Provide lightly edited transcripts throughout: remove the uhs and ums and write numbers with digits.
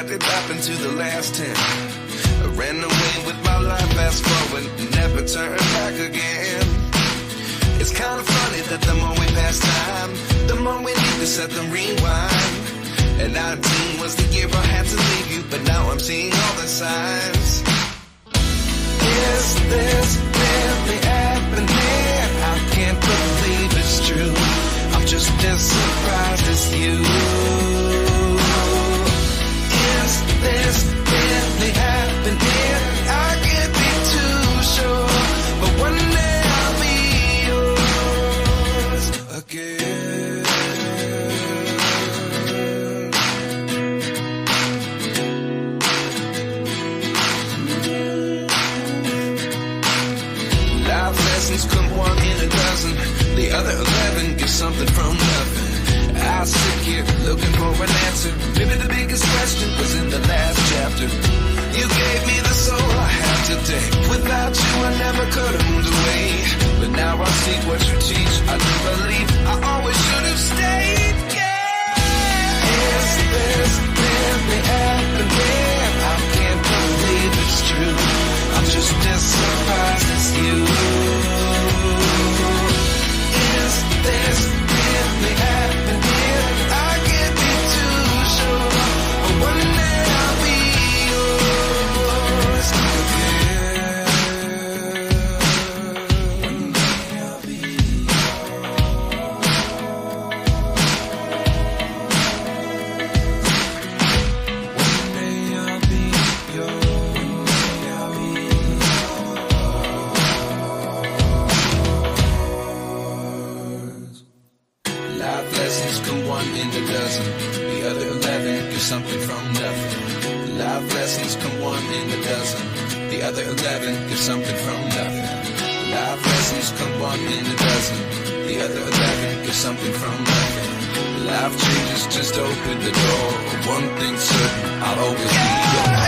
What did happen to the last 10? I ran away with my life, fast forward, never turn back again. It's kind of funny that the more we pass time, the more we need to set the rewind. And 19 was the year I had to leave you, but now I'm seeing all the signs. Is this really happening? I can't believe it's true. I'm just as surprised as you. Is this really happening? I can't be too sure, but one day I'll be yours again. Life lessons come one in a dozen. The other 11 get something from nothing. I sit here looking for an answer. Maybe the biggest question was in the last chapter. You gave me the soul I have today. Without you I never could have moved away. But now I see what you teach. I do believe I always should have stayed. Yeah. Is this really happening? I can't believe it's true. I'm just as surprised as you. Is this really happening? I can't be too sure, but one day I'll be yours again. One day I'll be Life lessons come one in a dozen. The other 11 get something from nothing. Life lessons come one in a dozen. The other 11 get something from nothing. Life lessons come one in a dozen. The other 11 get something from nothing. Life changes, just open the door. One thing certain, I'll always be yours.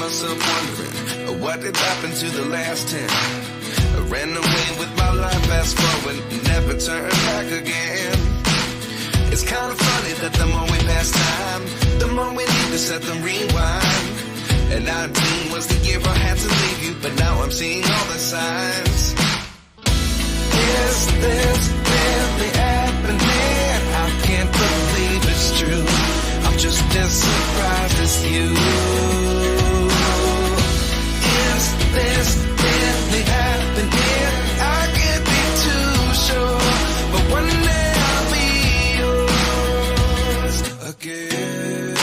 Myself wondering what did happen to the last 10. I ran away with my life, fast forward, never turn back again. It's kind of funny that the more we pass time, the more we need to set the rewind. And 19 was the year I had to leave you, but now I'm seeing all the signs. Is this really happening? I can't believe it's true. I'm just as surprised as you. Is this really happening? I can't be too sure, but one day I'll be yours again.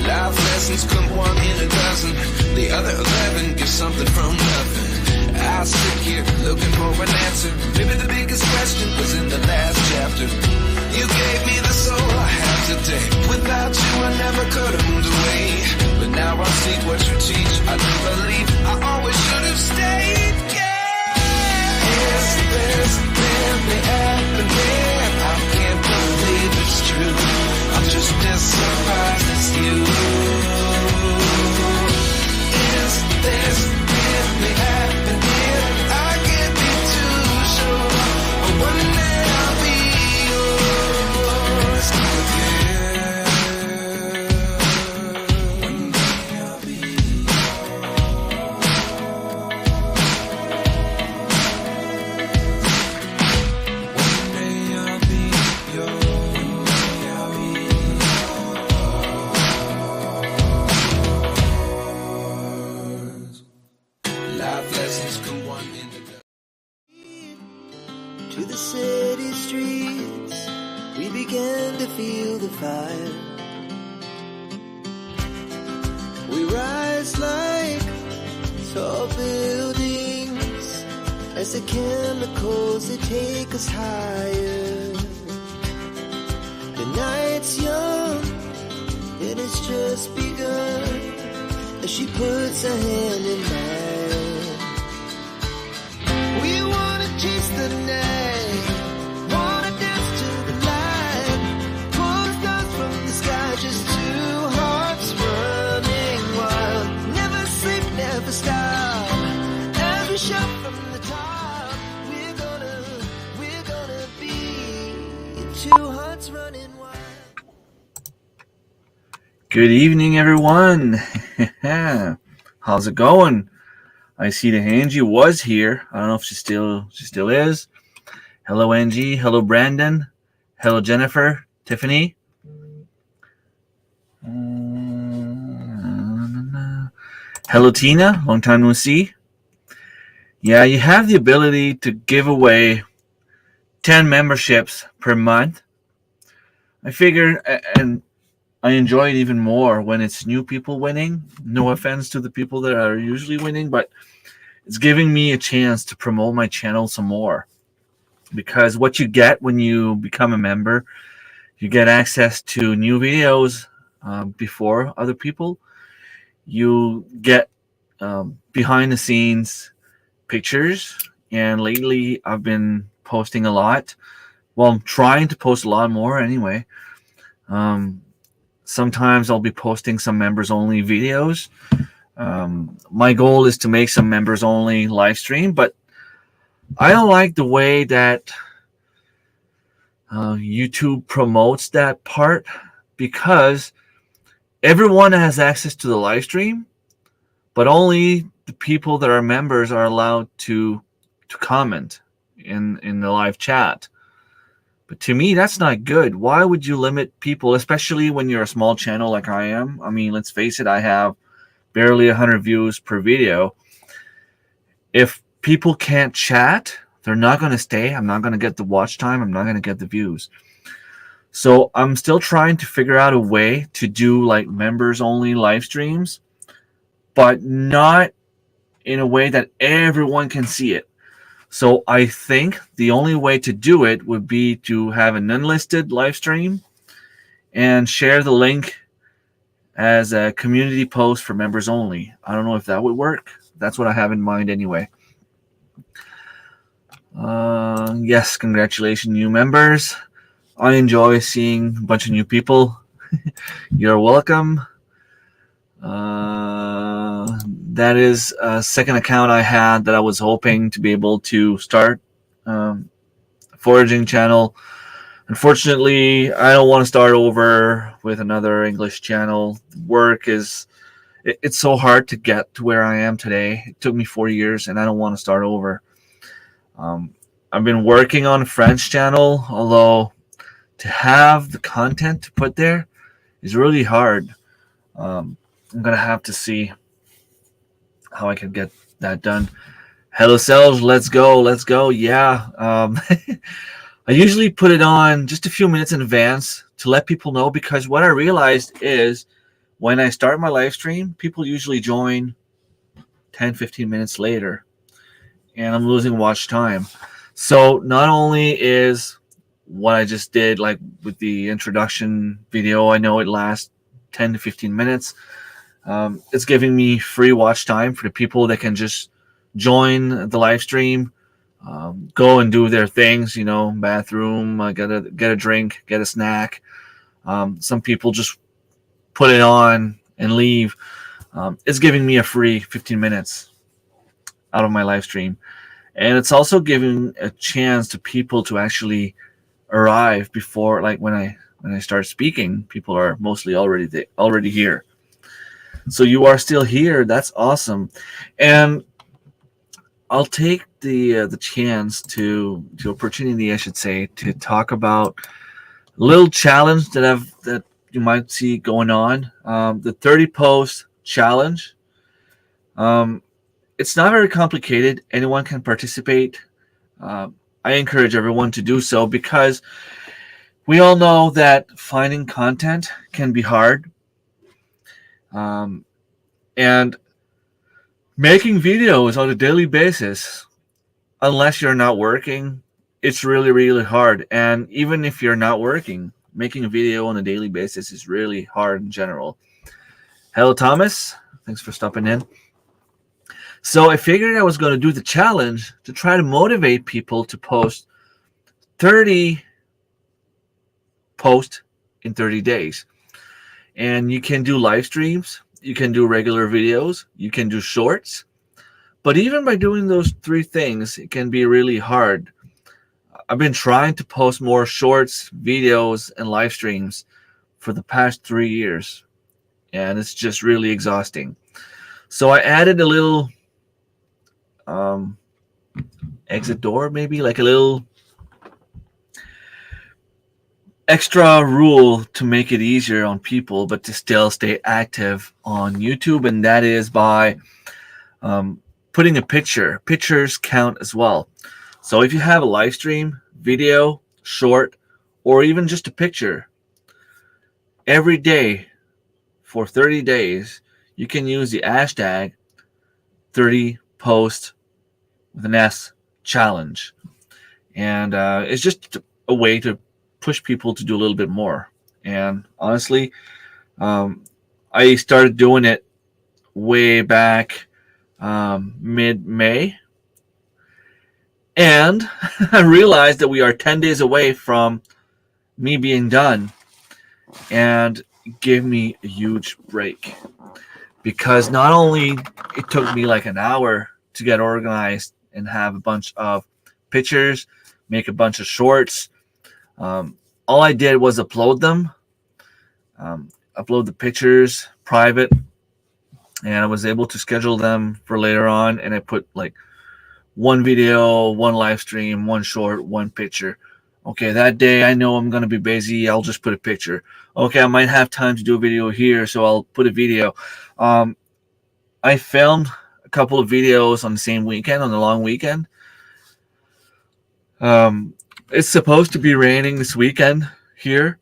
Life lessons come one in a dozen. The other 11 get something from nothing. I sit here looking for an answer. Maybe the biggest question was in the last chapter. You gave me the soul I have today. Without you I never could have moved away. But now I see what you teach. I do believe I always should have stayed. Yeah. Is this really happening? I can't believe it's true. I'm just as surprised as you. Is this really happening? I can't be too sure, but one day I'll be yours again. One day I'll be yours. to the city streets, we began to feel the fire. We rise like tall buildings as the chemicals they take us higher. The night's young and it's just begun as she puts a hand in mine. We wanna chase the night, wanna dance to the light, pull the stars from the sky, just two hearts running wild. Never sleep, never stop, as we shout from the top. We're gonna be two hearts running wild. Good evening, everyone. How's it going? I see that Angie was here. I don't know if she still is. Hello, Angie. Hello, Brandon. Hello, Jennifer. Tiffany. Hello, Tina. Long time no see. Yeah, you have the ability to give away 10 memberships per month. I figure, and I enjoy it even more when it's new people winning. No offense to the people that are usually winning, but it's giving me a chance to promote my channel some more. Because what you get when you become a member, you get access to new videos before other people. You get behind the scenes pictures. And lately I've been posting a lot. Well, I'm trying to post a lot more anyway. Sometimes I'll be posting some members-only videos. My goal is to make some members-only live stream, but I don't like the way that YouTube promotes that part, because everyone has access to the live stream, but only the people that are members are allowed to comment in the live chat. But to me, that's not good. Why would you limit people, especially when you're a small channel like I am? I mean, let's face it, I have barely 100 views per video. If people can't chat, they're not going to stay. I'm not going to get the watch time. I'm not going to get the views. So I'm still trying to figure out a way to do like members only live streams, but not in a way that everyone can see it. So I think the only way to do it would be to have an unlisted live stream and share the link as a community post for members only. I don't know if that would work. That's what I have in mind anyway. Yes, congratulations, new members. I enjoy seeing a bunch of new people. You're welcome. That is a second account I had that I was hoping to be able to start a foraging channel. Unfortunately, I don't want to start over with another English channel. Work is, it's so hard to get to where I am today. It took me 4 years, and I don't want to start over. I've been working on a French channel, although to have the content to put there is really hard. I'm going to have to see how I can get that done. Hello, Selge. Let's go. Yeah. I usually put it on just a few minutes in advance to let people know, because what I realized is when I start my live stream, people usually join 10-15 minutes later, and I'm losing watch time. So not only is what I just did, like with the introduction video, I know it lasts 10 to 15 minutes. It's giving me free watch time for the people that can just join the live stream, go and do their things, bathroom, get a drink, get a snack. Some people just put it on and leave. It's giving me a free 15 minutes out of my live stream. And it's also giving a chance to people to actually arrive before, like when I start speaking, people are mostly already here. So you are still here. That's awesome. And I'll take the chance the opportunity, I should say, to talk about a little challenge that you might see going on. The 30 post challenge. It's not very complicated. Anyone can participate. I encourage everyone to do so, because we all know that finding content can be hard. And making videos on a daily basis, unless you're not working, it's really, really hard. And even if you're not working, making a video on a daily basis is really hard in general. Hello, Thomas. Thanks for stopping in. So I figured I was going to do the challenge to try to motivate people to post 30 posts in 30 days. And you can do live streams, you can do regular videos, you can do shorts. But even by doing those 3 things, it can be really hard. I've been trying to post more shorts, videos, and live streams for the past 3 years, and it's just really exhausting. So I added a little exit door, maybe like a little extra rule to make it easier on people, but to still stay active on YouTube, and that is by putting a picture. Pictures count as well. So if you have a live stream, video, short, or even just a picture, every day for 30 days, you can use the hashtag 30 post with an S challenge. And it's just a way to push people to do a little bit more. And honestly, I started doing it way back mid-May, and I realized that we are 10 days away from me being done, and it gave me a huge break, because not only it took me like an hour to get organized and have a bunch of pictures, make a bunch of shorts. All I did was upload them, upload the pictures private, and I was able to schedule them for later on. And I put like 1 video, 1 live stream, 1 short, 1 picture. Okay, that day I know I'm going to be busy. I'll just put a picture. Okay, I might have time to do a video here, so I'll put a video. I filmed a couple of videos on the same weekend, on the long weekend. It's supposed to be raining this weekend here.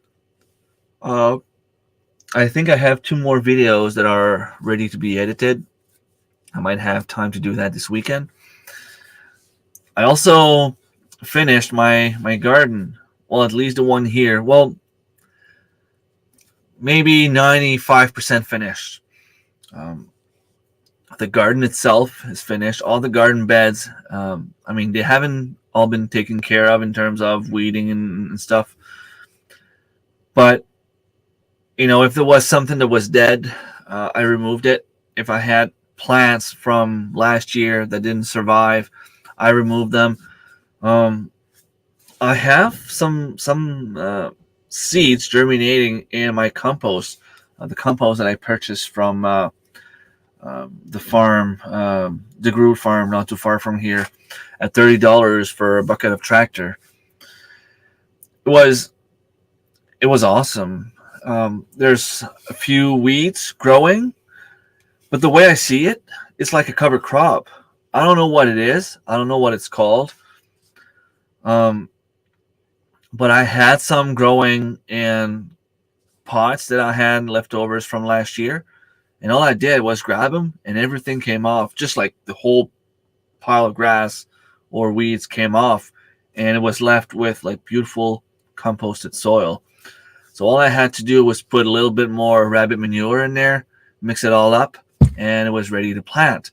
I think I have 2 more videos that are ready to be edited. I might have time to do that this weekend. I also finished my garden. Well, at least the one here. Well, maybe 95% finished. The garden itself is finished. All the garden beds, they haven't all been taken care of in terms of weeding and stuff. But, if there was something that was dead, I removed it. If I had plants from last year that didn't survive, I removed them. I have some seeds germinating in my compost, the compost that I purchased from the farm, the Groot farm, not too far from here, at $30 for a bucket of tractor. It was awesome. There's a few weeds growing, but the way I see it, it's like a cover crop. I don't know what it is. I don't know what it's called. But I had some growing in pots that I had leftovers from last year. And all I did was grab them, and everything came off, just like the whole pile of grass or weeds came off. And it was left with like beautiful composted soil. So all I had to do was put a little bit more rabbit manure in there, mix it all up, and it was ready to plant.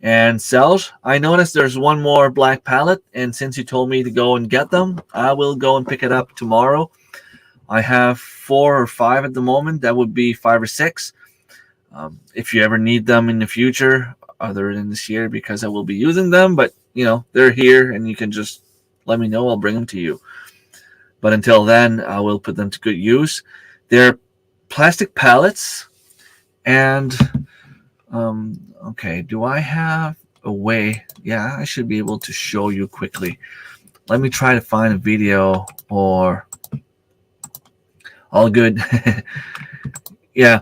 And Selge, I noticed there's 1 more black pallet, and since you told me to go and get them, I will go and pick it up tomorrow. I have 4 or 5 at the moment. That would be 5 or 6. If you ever need them in the future, other than this year, because I will be using them, but they're here, and you can just let me know. I'll bring them to you. But until then, I will put them to good use. They're plastic pallets, and okay, do I have a way? Yeah, I should be able to show you quickly. Let me try to find a video, or all good. Yeah.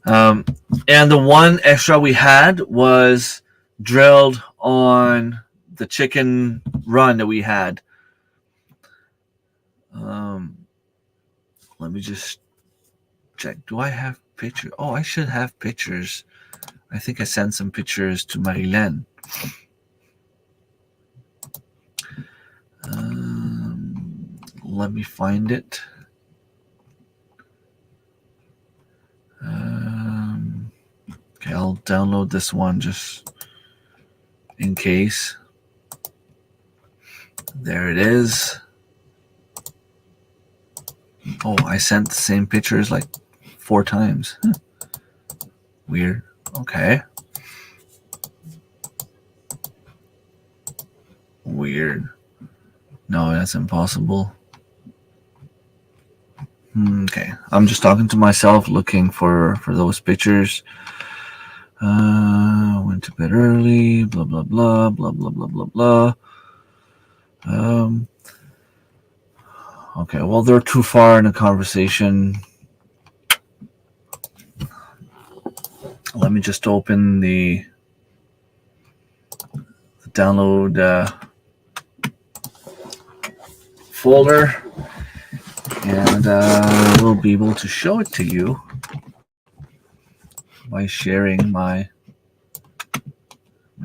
And the one extra we had was drilled on the chicken run that we had. Um, let me just check. Do I have pictures? Oh, I should have pictures. I think I sent some pictures to Marilyn. Let me find it. Okay, I'll download this one just in case. There it is. Oh, I sent the same pictures like 4 times. Huh. Weird. Okay. Weird. No, that's impossible. Okay. I'm just talking to myself, looking for those pictures. Went to bed early, blah, blah, blah, blah, blah, blah, blah, blah. Okay, well, they're too far in the conversation. Let me just open the download folder, and we'll be able to show it to you by sharing my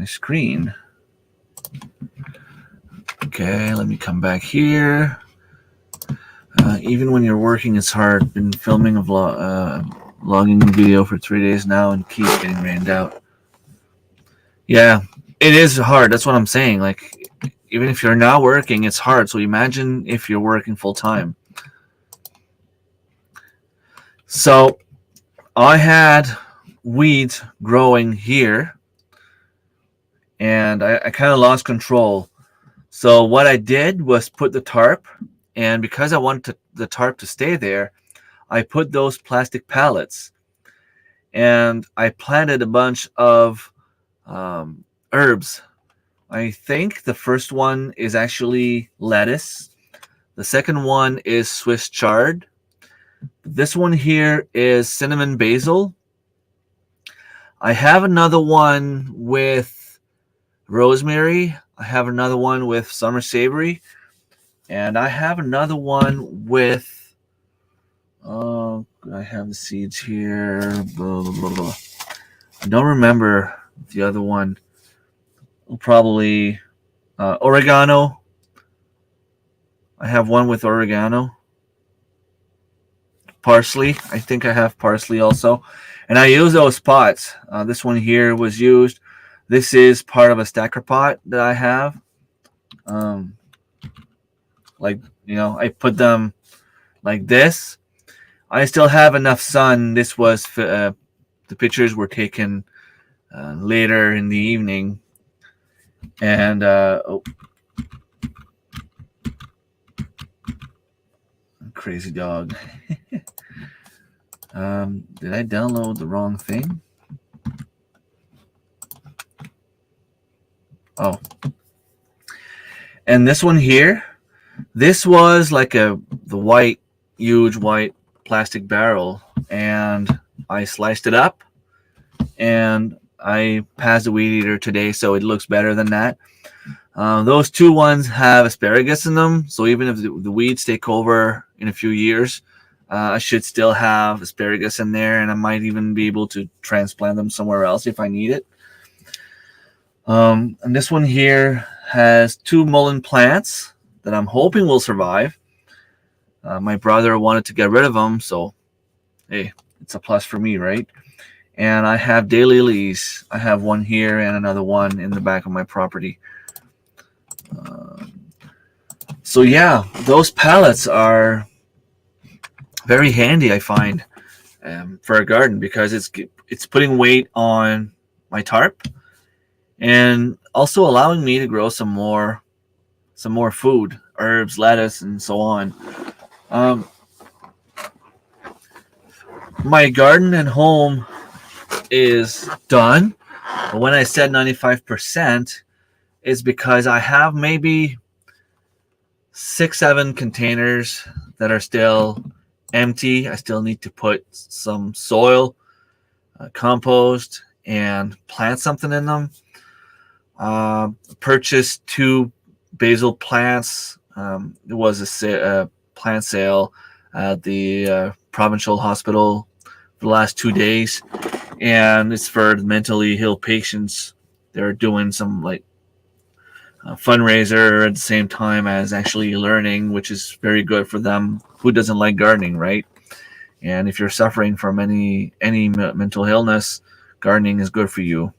screen. Okay, let me come back here. Even when you're working, it's hard. Been filming a vlogging video for 3 days now and keep getting rained out. Yeah, it is hard. That's what I'm saying. Like, even if you're not working, it's hard. So imagine if you're working full time. So I had weeds growing here, and I kind of lost control. So what I did was put the tarp, and because I wanted the tarp to stay there, I put those plastic pallets, and I planted a bunch of herbs. I think the first one is actually lettuce. The second one is Swiss chard. This one here is cinnamon basil. I have another one with rosemary. I have another one with summer savory. And I have another one with, I have the seeds here, blah, blah, blah, blah. I don't remember the other one. Probably oregano. I have one with oregano. Parsley. I think I have parsley also. And I use those pots. This one here was used. This is part of a stacker pot that I have. I put them like this. I still have enough sun. This was the pictures were taken later in the evening, and crazy dog. Did I download the wrong thing? Oh, and this one here, this was like the huge white plastic barrel, and I sliced it up, and I passed the weed eater today, so it looks better than that. Those two ones have asparagus in them, so even if the weeds take over in a few years, I should still have asparagus in there, and I might even be able to transplant them somewhere else if I need it. And this one here has 2 mullein plants that I'm hoping will survive. My brother wanted to get rid of them, so hey, it's a plus for me, right? And I have daylilies. I have one here and another one in the back of my property. So yeah, those pallets are very handy, I find, for a garden, because it's putting weight on my tarp and also allowing me to grow some more food, herbs, lettuce, and so on. My garden and home is done. But when I said 95%, it's because I have maybe 6-7 containers that are still empty. I still need to put some soil, compost, and plant something in them. Purchased 2 basil plants. It was a plant sale at the provincial hospital for the last 2 days, and it's for mentally ill patients. They're doing some like fundraiser at the same time as actually learning, which is very good for them. Who doesn't like gardening, right? And if you're suffering from any mental illness, gardening is good for you.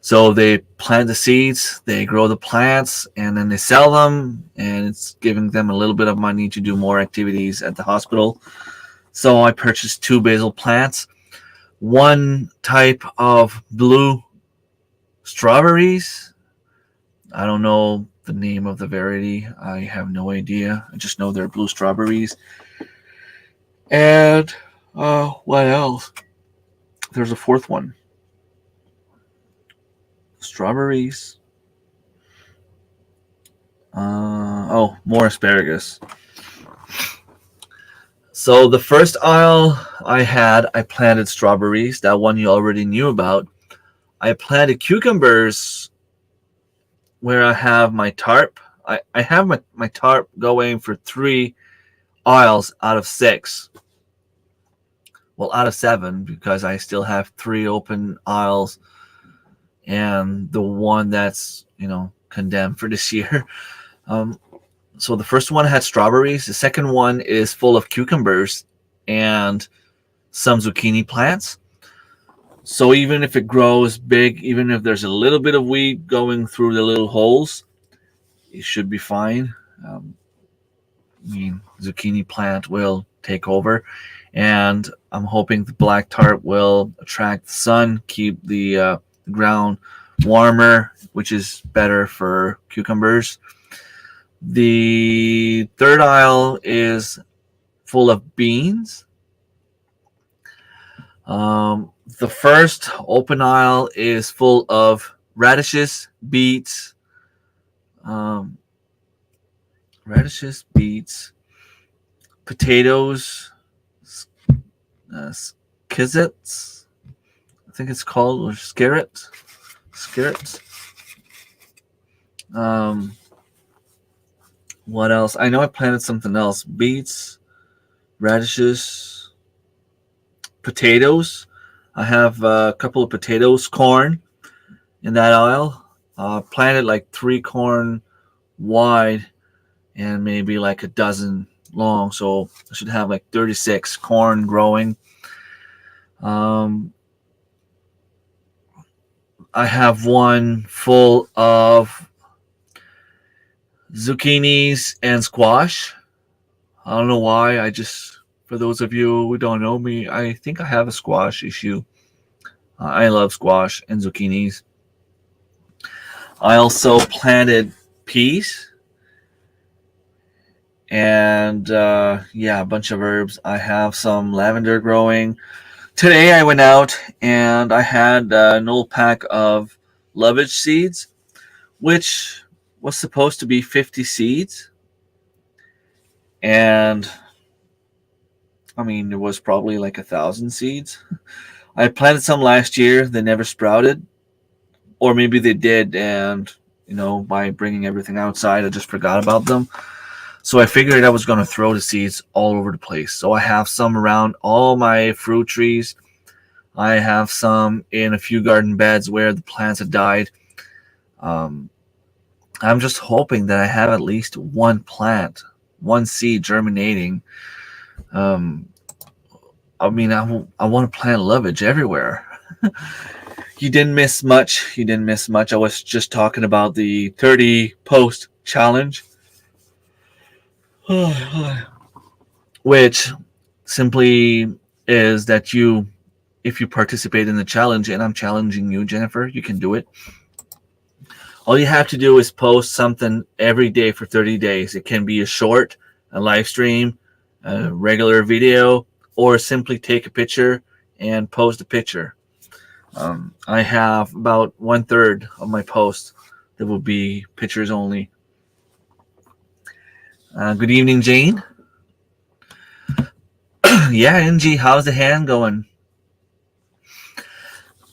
So they plant the seeds, they grow the plants, and then they sell them, and it's giving them a little bit of money to do more activities at the hospital. So I purchased 2 basil plants, one type of blue strawberries. I don't know the name of the variety. I have no idea. I just know they're blue strawberries. And what else? There's a 4th one. Strawberries. More asparagus. So the first aisle I planted strawberries. That one you already knew about. I planted cucumbers where I have my tarp. I have my tarp going for 3 aisles out of 6. Well, out of 7, because I still have 3 open aisles and the one that's, condemned for this year. So the first one had strawberries. The second one is full of cucumbers and some zucchini plants. So even if it grows big, even if there's a little bit of weed going through the little holes, it should be fine. Zucchini plant will take over, and I'm hoping the black tarp will attract the sun, keep the ground warmer, which is better for cucumbers. The third aisle is full of beans. The first open aisle is full of radishes, beets, potatoes, skizets, I think it's called, or skirrets. What else? I know I planted something else. Beets, radishes, potatoes. I have a couple of potatoes, corn in that aisle. Planted like 3 corn wide and maybe like a dozen long. So I should have like 36 corn growing. I have one full of zucchinis and squash. I don't know why. For those of you who don't know me, I think I have a squash issue. I love squash and zucchinis. I also planted peas and a bunch of herbs. I have some lavender growing. Today I went out and I had an old pack of lovage seeds, which was supposed to be 50 seeds. And it was probably like 1,000 seeds. I planted some last year. They never sprouted. Or maybe they did, and, by bringing everything outside, I just forgot about them. So I figured I was going to throw the seeds all over the place. So I have some around all my fruit trees. I have some in a few garden beds where the plants have died. I'm just hoping that I have at least one plant, one seed germinating. I want to plant lovage everywhere. You didn't miss much. I was just talking about the 30 post challenge, which simply is that if you participate in the challenge, and I'm challenging you, Jennifer, you can do it. All you have to do is post something every day for 30 days. It can be a short, a live stream, a regular video, or simply take a picture and post a picture. I have about 1/3 of my posts that will be pictures only. Good evening, Jane. Yeah, Angie, how's the hand going?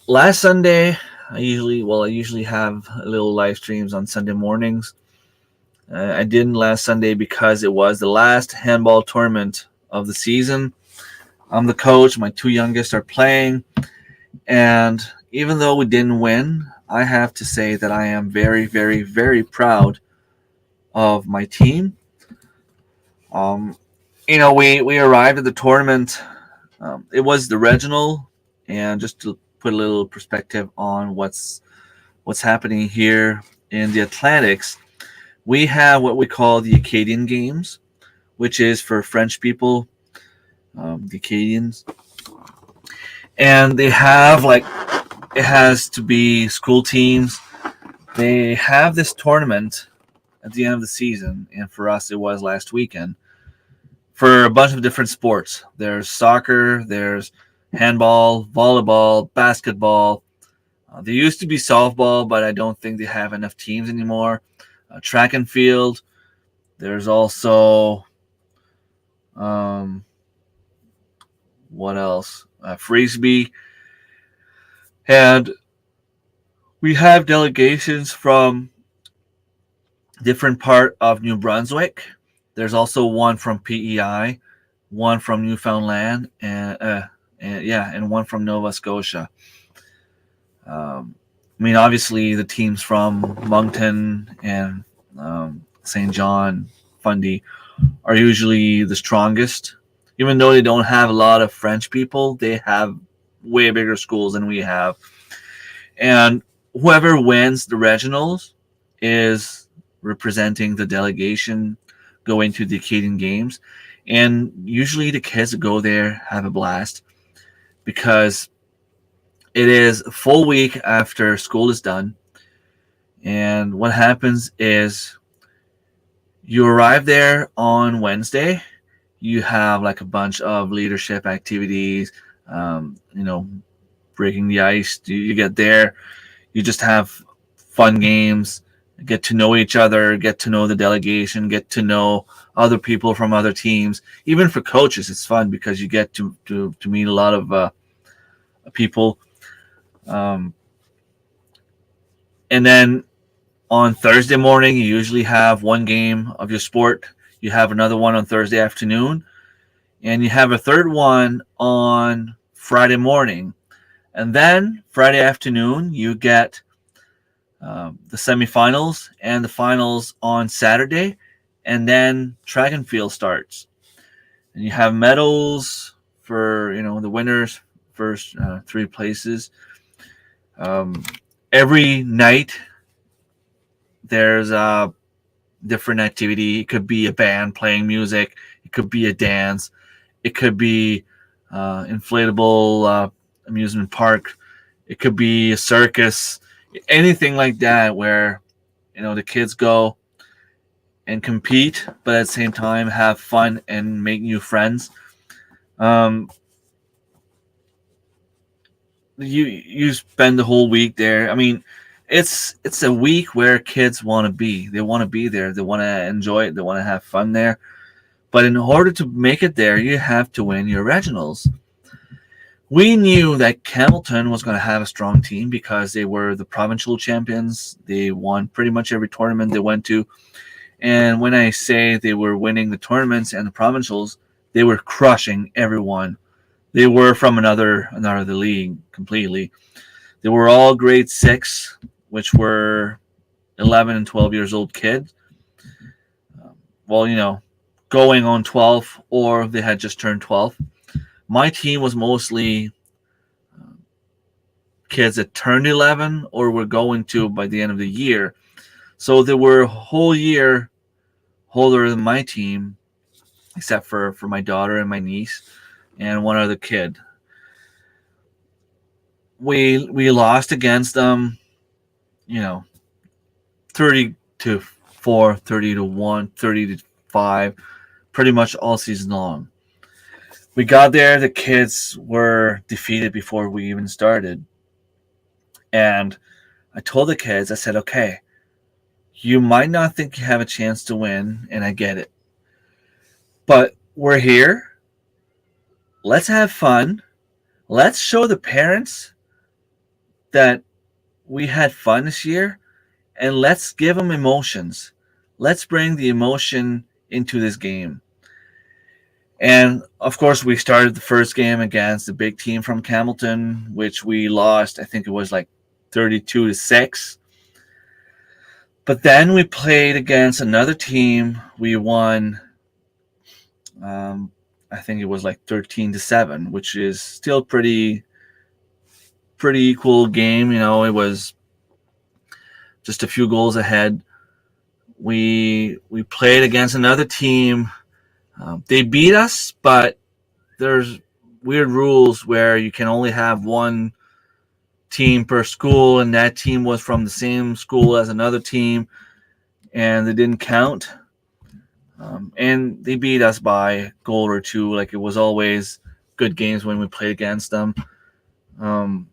Last Sunday, I usually have little live streams on Sunday mornings. I didn't last Sunday because it was the last handball tournament of the season. I'm the coach. My two youngest are playing. And even though we didn't win, I have to say that I am very, very, very proud of my team. Um, we arrived at the tournament. It was the regional, and just to put a little perspective on what's happening here in the Atlantics, we have what we call the Acadian Games, which is for French people, the Acadians, and they have like it has to be school teams. They have this tournament at the end of the season, and for us, it was last weekend for a bunch of different sports. There's soccer, there's handball, volleyball, basketball. There used to be softball, but I don't think they have enough teams anymore. Track and field. There's also what else? Frisbee. And we have delegations from different part of New Brunswick. There's also one from PEI, one from Newfoundland, and one from Nova Scotia. I mean, obviously, the teams from Moncton and St. John, Fundy are usually the strongest. Even though they don't have a lot of French people, they have way bigger schools than we have. And whoever wins the regionals is representing the delegation going to the Acadian Games. And usually the kids that go there have a blast because it is a full week after school is done. And what happens is you arrive there on Wednesday. You have like a bunch of leadership activities, breaking the ice. You get there, you just have fun games, get to know each other, get to know the delegation, get to know other people from other teams. Even for coaches, it's fun because you get to meet a lot of people. And then on Thursday morning, you usually have one game of your sport. You have another one on Thursday afternoon. And you have a third one on Friday morning. And then Friday afternoon, you get the semifinals and the finals on Saturday. And then track and field starts. And you have medals for, the winners, first three places. Every night, there's a different activity. It could be a band playing music. It could be a dance. It could be inflatable amusement park. It could be a circus. Anything like that where, the kids go and compete, but at the same time have fun and make new friends. You spend the whole week there. I mean, it's a week where kids want to be. They want to be there. They want to enjoy it. They want to have fun there. But in order to make it there, you have to win your regionals. We knew that Campbellton was going to have a strong team because they were the provincial champions. They won pretty much every tournament they went to. And when I say they were winning the tournaments and the provincials, they were crushing everyone. They were from another league completely. They were all grade 6, which were 11 and 12 years old kids. Going on 12, or they had just turned 12. My team was mostly kids that turned 11 or were going to by the end of the year. So they were a whole year older than my team, except for my daughter and my niece and one other kid. We lost against them, 30-4, 30-1, 30-5, pretty much all season long. We got there, the kids were defeated before we even started. And I told the kids, I said, okay, you might not think you have a chance to win, and I get it. But we're here. Let's have fun. Let's show the parents that we had fun this year, and let's give them emotions. let's bring the emotion into this game. And of course, we started the first game against the big team from Campbellton, which we lost. I think it was like 32-6. But then we played against another team. We won. I think it was like 13-7, which is still pretty equal game. It was just a few goals ahead. We played against another team. They beat us, but there's weird rules where you can only have one team per school, and that team was from the same school as another team, and they didn't count. And they beat us by a goal or two. Like, it was always good games when we played against them. And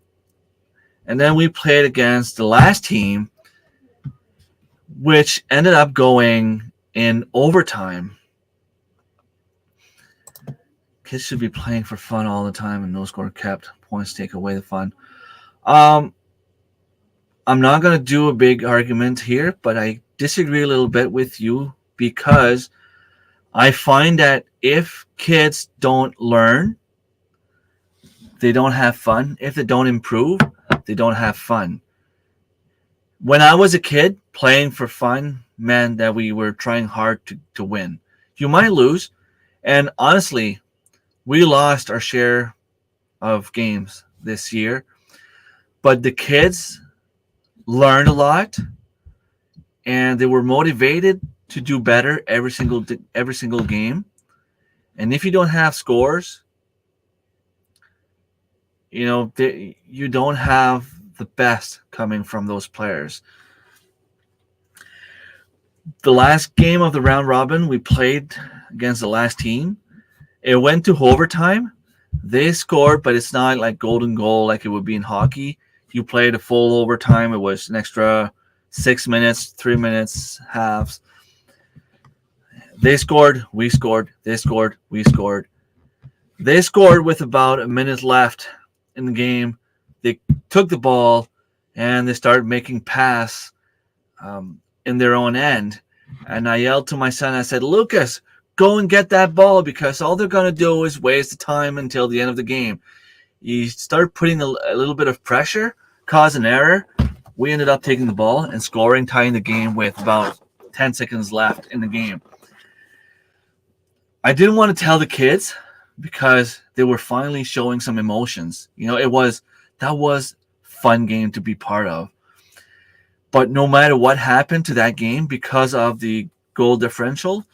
then we played against the last team, which ended up going in overtime. Kids should be playing for fun all the time, and no score kept. Points take away the fun. I'm not going to do a big argument here, but I disagree a little bit with you, because I find that if kids don't learn, they don't have fun. If they don't improve, they don't have fun. When I was a kid, playing for fun meant that we were trying hard to win. You might lose, and honestly, we lost our share of games this year, but the kids learned a lot, and they were motivated to do better every single game. And if you don't have scores, you don't have the best coming from those players. The last game of the round robin, we played against the last team. It went to overtime. They scored, but it's not like golden goal like it would be in hockey. You played a full overtime. It was an extra 6 minutes, 3 minutes, halves. They scored, we scored, they scored, we scored. They scored with about a minute left in the game. They took the ball, and they started making pass in their own end. And I yelled to my son, I said, Lucas, go and get that ball, because all they're going to do is waste the time until the end of the game. You start putting a little bit of pressure, cause an error. We ended up taking the ball and scoring, tying the game with about 10 seconds left in the game. I didn't want to tell the kids, because they were finally showing some emotions. That was a fun game to be part of. But no matter what happened to that game, because of the goal differential,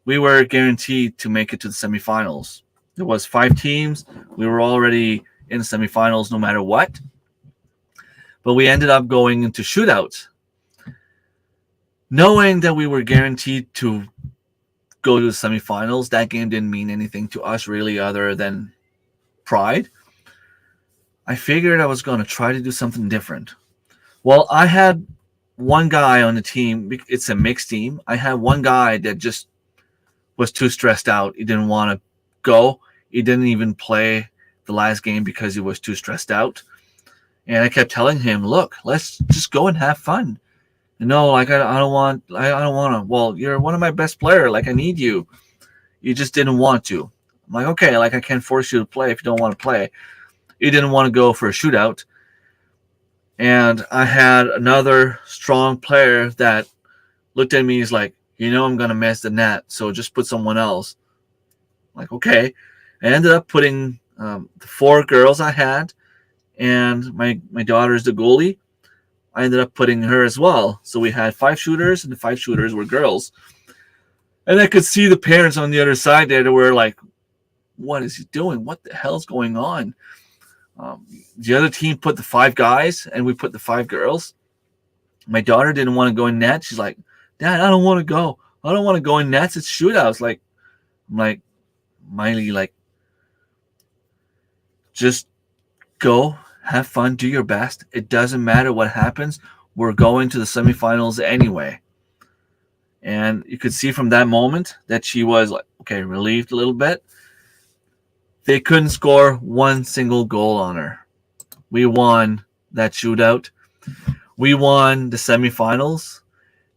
we were guaranteed to make it to the semifinals. There was 5 teams. We were already in the semifinals no matter what. But we ended up going into shootouts, knowing that we were guaranteed to go to the semifinals. That game didn't mean anything to us really, other than pride. I figured I was going to try to do something different. Well, I had one guy on the team. It's a mixed team. I had one guy that just was too stressed out. He didn't want to go. He didn't even play the last game because he was too stressed out. And I kept telling him, look, let's just go and have fun. I don't want to. Well, you're one of my best players. Like, I need you. You just didn't want to. I'm like, okay, I can't force you to play if you don't want to play. He didn't want to go for a shootout. And I had another strong player that looked at me. He's like, I'm going to miss the net, so just put someone else. I'm like, okay. I ended up putting the 4 girls I had, and my daughter's the goalie. I ended up putting her as well. So we had 5 shooters, and the 5 shooters were girls. And I could see the parents on the other side there that were like, what is he doing? What the hell's going on? The other team put the 5 guys, and we put the 5 girls. My daughter didn't want to go in net. She's like, Dad, I don't want to go. I don't want to go in nets. It's shootouts. I'm like, Miley, just go, have fun, do your best. It doesn't matter what happens. We're going to the semifinals anyway. And you could see from that moment that she was relieved a little bit. They couldn't score one single goal on her. We won that shootout. We won the semifinals.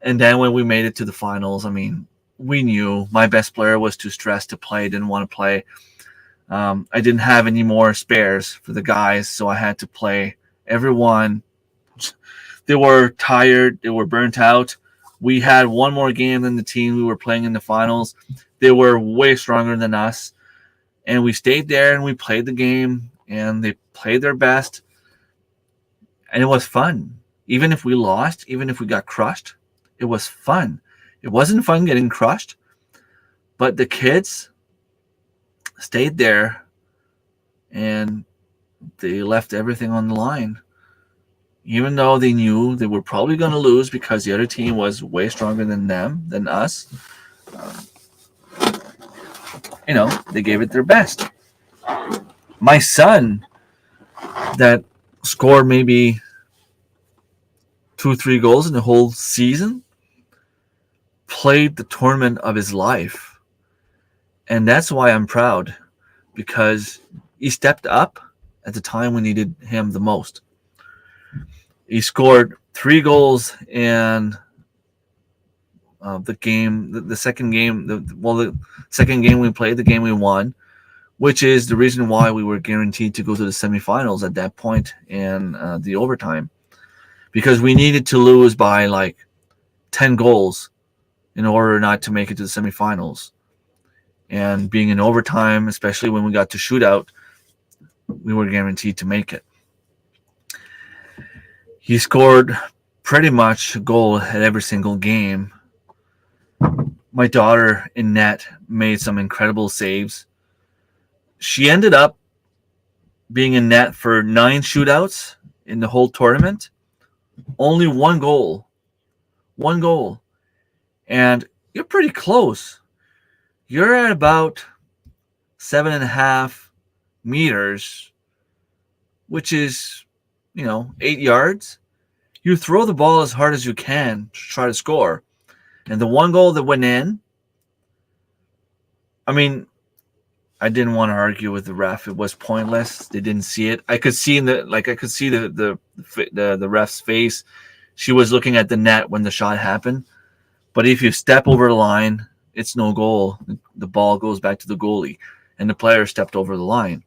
And then when we made it to the finals, I mean, we knew my best player was too stressed to play, didn't want to play. I didn't have any more spares for the guys, so I had to play everyone. They were tired. They were burnt out. We had one more game than the team we were playing in the finals. They were way stronger than us. And we stayed there and we played the game, and they played their best. And it was fun. Even if we lost, even if we got crushed, it was fun. It wasn't fun getting crushed, but the kids stayed there and they left everything on the line. Even though they knew they were probably going to lose because the other team was way stronger than them, than us, they gave it their best. My son, that scored maybe 2-3 goals in the whole season, played the tournament of his life. And that's why I'm proud, because he stepped up at the time we needed him the most. He scored 3 goals in the game, the second game, the second game we played, the game we won, which is the reason why we were guaranteed to go to the semifinals at that point in the overtime, because we needed to lose by like 10 goals in order not to make it to the semifinals. And being in overtime, especially when we got to shootout, we were guaranteed to make it. He scored pretty much a goal at every single game. My daughter in net made some incredible saves. She ended up being in net for 9 shootouts in the whole tournament. Only 1 goal. 1 goal. And you're pretty close. You're at about 7.5 meters, which is, 8 yards. You throw the ball as hard as you can to try to score. And the 1 goal that went in, I mean, I didn't want to argue with the ref. It was pointless. They didn't see it. I could see the ref's face. She was looking at the net when the shot happened. But if you step over the line, it's no goal. The ball goes back to the goalie, and the player stepped over the line.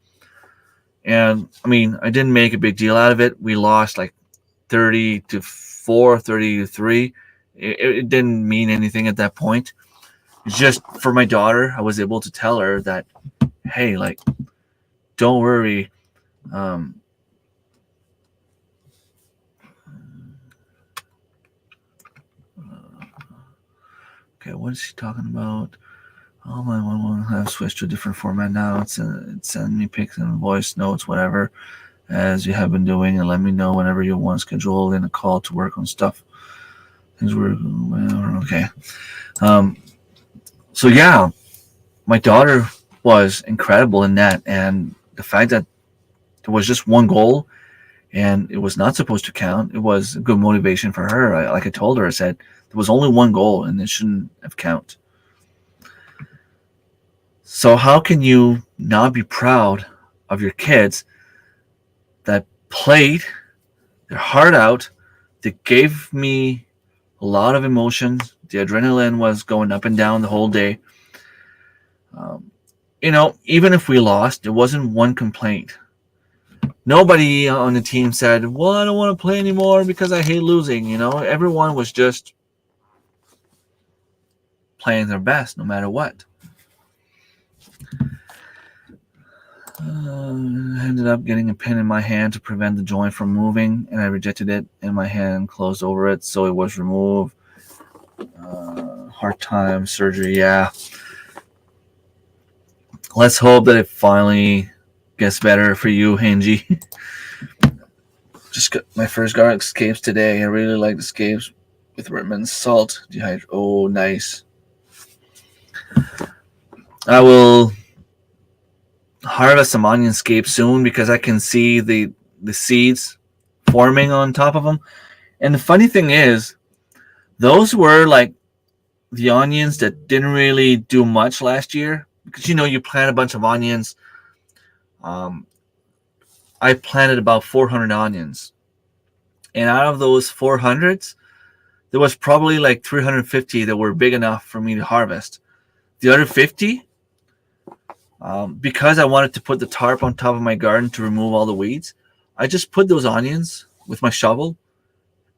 And I mean, I didn't make a big deal out of it. We lost like 30-4, 30-3. It didn't mean anything at that point. It's just for my daughter, I was able to tell her that, hey, like, don't worry. Okay, what is she talking about? Oh, my one have switched to a different format now. It's sending me pics and voice notes, whatever, as you have been doing, and let me know whenever you want to schedule in a call to work on stuff. Things were okay. So yeah, my daughter was incredible in that, and the fact that there was just 1 goal and it was not supposed to count, it was a good motivation for her. Like I told her, I said there was only 1 goal and it shouldn't have counted. So how can you not be proud of your kids that played their heart out? They gave me a lot of emotions. The adrenaline was going up and down the whole day. Even if we lost, there wasn't one complaint. Nobody on the team said, well, I don't want to play anymore because I hate losing. Everyone was just playing their best no matter what. I ended up getting a pin in my hand to prevent the joint from moving, and I rejected it, and my hand closed over it, so it was removed. Hard time, surgery, yeah. Let's hope that it finally gets better for you, Hanji. Just got my first garlic scapes today. I really like the scapes with Rittman's salt. Oh, nice. I will harvest some onion scapes soon because I can see the seeds forming on top of them. And the funny thing is, those were like the onions that didn't really do much last year, because you plant a bunch of onions. I planted about 400 onions, and out of those 400s, there was probably like 350 that were big enough for me to harvest. The other 50, because I wanted to put the tarp on top of my garden to remove all the weeds, I just put those onions with my shovel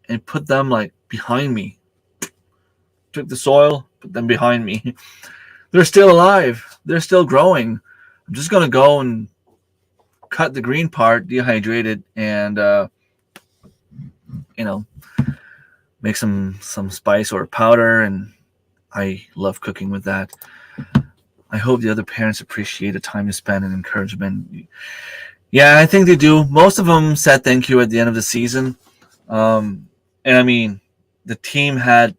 and put them like behind me. Took the soil, put them behind me. They're still alive. They're still growing. I'm just gonna go and cut the green part, dehydrate it, and you know, make some spice or powder. And I love cooking with that. I hope the other parents appreciate the time you spend and encouragement. Yeah, I think they do. Most of them said thank you at the end of the season. And I mean, the team had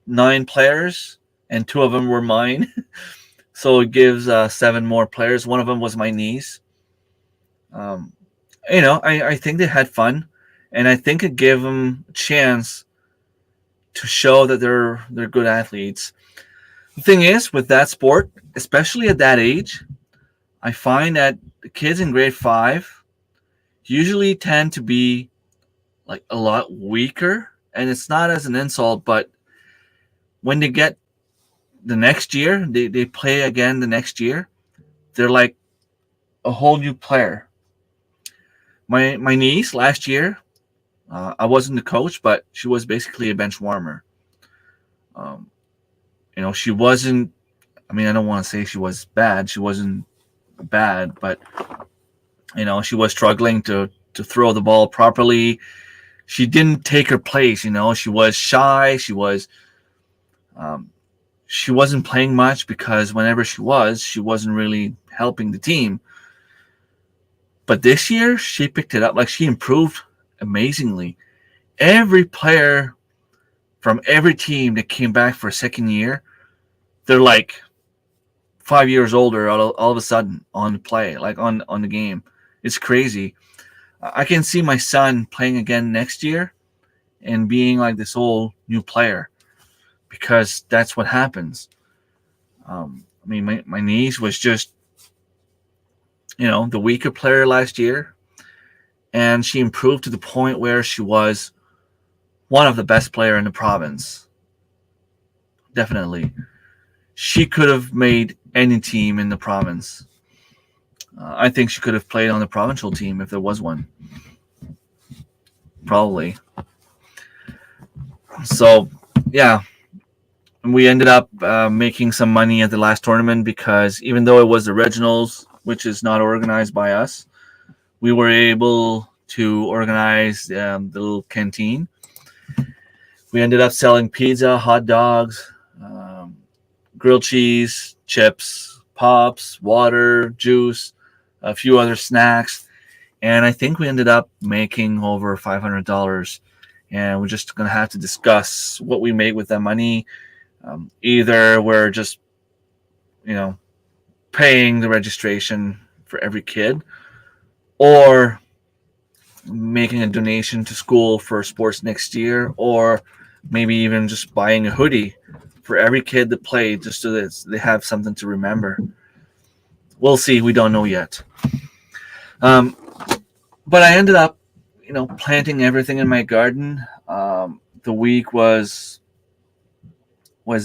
9 players, and 2 of them were mine. So it gives 7 more players. One of them was my niece. I think they had fun, and I think it gave them a chance to show that they're good athletes. The thing is, with that sport, especially at that age, I find that the kids in grade 5 usually tend to be like a lot weaker, and it's not as an insult, but when they get the next year, they play again the next year, they're like a whole new player. My niece last year, I wasn't the coach, but she was basically a bench warmer. Um, she wasn't. I mean, I don't want to say she was bad. She wasn't bad, but she was struggling to throw the ball properly. She didn't take her place. She was shy. She wasn't playing much because whenever she wasn't really helping the team. But this year, she picked it up. Like, she improved amazingly. Every player from every team that came back for a second year, they're like 5 years older all of a sudden on the play, like on the game. It's crazy. I can see my son playing again next year and being like this whole new player, because that's what happens. My niece was just, the weaker player last year, and she improved to the point where she was one of the best player in the province. Definitely. She could have made any team in the province. I think she could have played on the provincial team if there was one. Probably. So, yeah. We ended up making some money at the last tournament, because even though it was the regionals, which is not organized by us, we were able to organize the little canteen. We ended up selling pizza, hot dogs, grilled cheese, chips, pops, water, juice, a few other snacks. And I think we ended up making over $500. And we're just going to have to discuss what we made with that money. Either we're just, paying the registration for every kid, or making a donation to school for sports next year, or maybe even just buying a hoodie for every kid that played, just so that they have something to remember. We'll see. We don't know yet. But I ended up, planting everything in my garden. The week was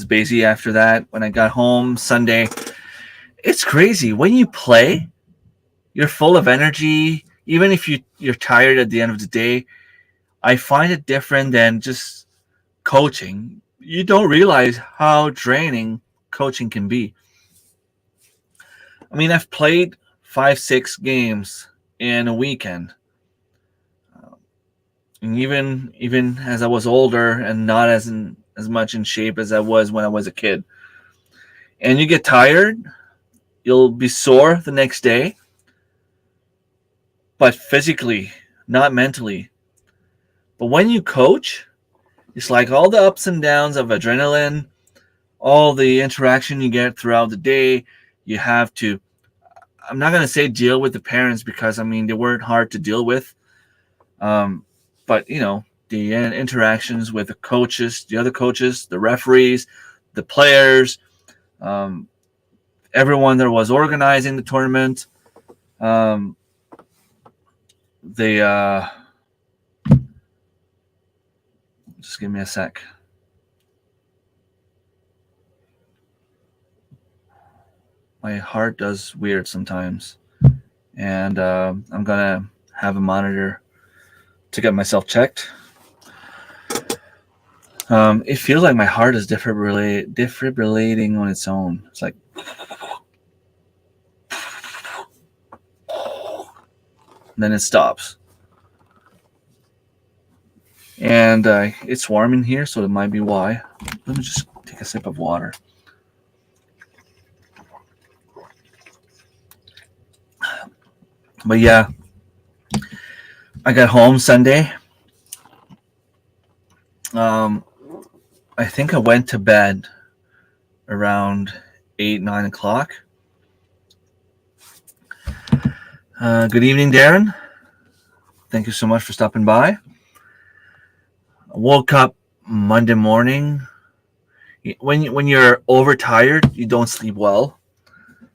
busy after that. When I got home Sunday, it's crazy. When you play, you're full of energy. Even if you're tired at the end of the day, I find it different than just coaching. You don't realize how draining coaching can be. I mean, I've played 5-6 games in a weekend. And even as I was older and not as much in shape as I was when I was a kid. And you get tired, you'll be sore the next day, but physically, not mentally. But when you coach, it's like all the ups and downs of adrenaline, all the interaction you get throughout the day. You have to, I'm not going to say deal with the parents, because, they weren't hard to deal with. But, the interactions with the coaches, the other coaches, the referees, the players, everyone that was organizing the tournament. Just give me a sec. my heart does weird sometimes, and I'm gonna have a monitor to get myself checked. It feels like my heart is defibrillating on its own. It's like, then it stops. And it's warm in here, so that might be why. Let me just take a sip of water. But yeah, I got home Sunday. I think I went to bed around 8, 9 o'clock. Good evening, Darren. Thank you so much for stopping by. I woke up Monday morning. When you're overtired, you don't sleep well.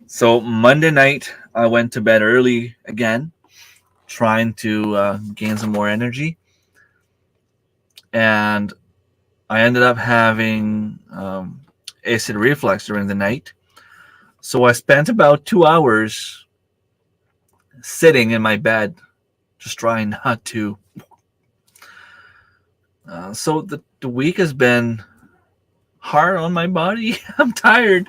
So Monday night, I went to bed early again, trying to gain some more energy. And I ended up having acid reflux during the night. So I spent about 2 hours sitting in my bed, just trying not to. So the week has been hard on my body. I'm tired,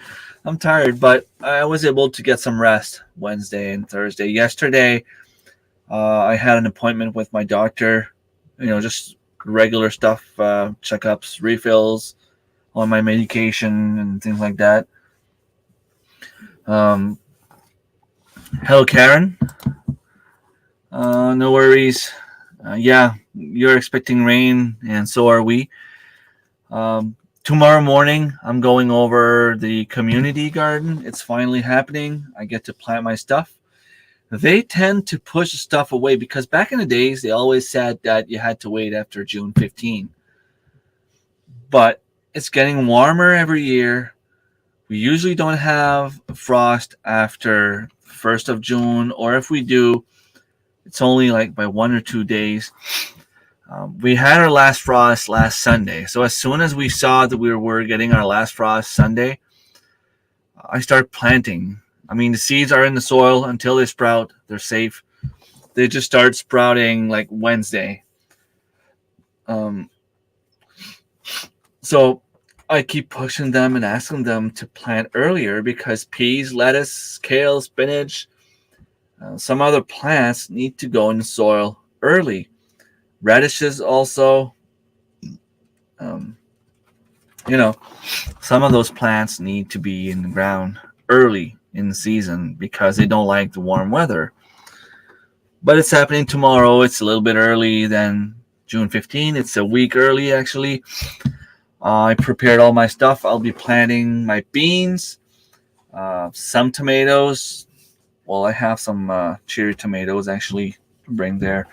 but I was able to get some rest Wednesday and Thursday. Yesterday, I had an appointment with my doctor, just regular stuff, checkups, refills on my medication and things like that. Hello, Karen. No worries. Yeah, you're expecting rain, and so are we. Tomorrow morning, I'm going over the community garden. It's finally happening. I get to plant my stuff. They tend to push stuff away because back in the days, they always said that you had to wait after June 15. But it's getting warmer every year. We usually don't have frost after 1st of June, or if we do, it's only like by 1 or 2 days. We had our last frost last Sunday. So as soon as we saw that we were getting our last frost Sunday, I start planting. I mean, the seeds are in the soil until they sprout. They're safe. They just start sprouting like Wednesday. So I keep pushing them and asking them to plant earlier because peas, lettuce, kale, spinach, some other plants need to go in the soil early. Radishes also, some of those plants need to be in the ground early in the season because they don't like the warm weather. But it's happening tomorrow. It's a little bit early than June 15. It's a week early, actually. I prepared all my stuff. I'll be planting my beans, some tomatoes. Well, I have some cherry tomatoes, actually, to bring there.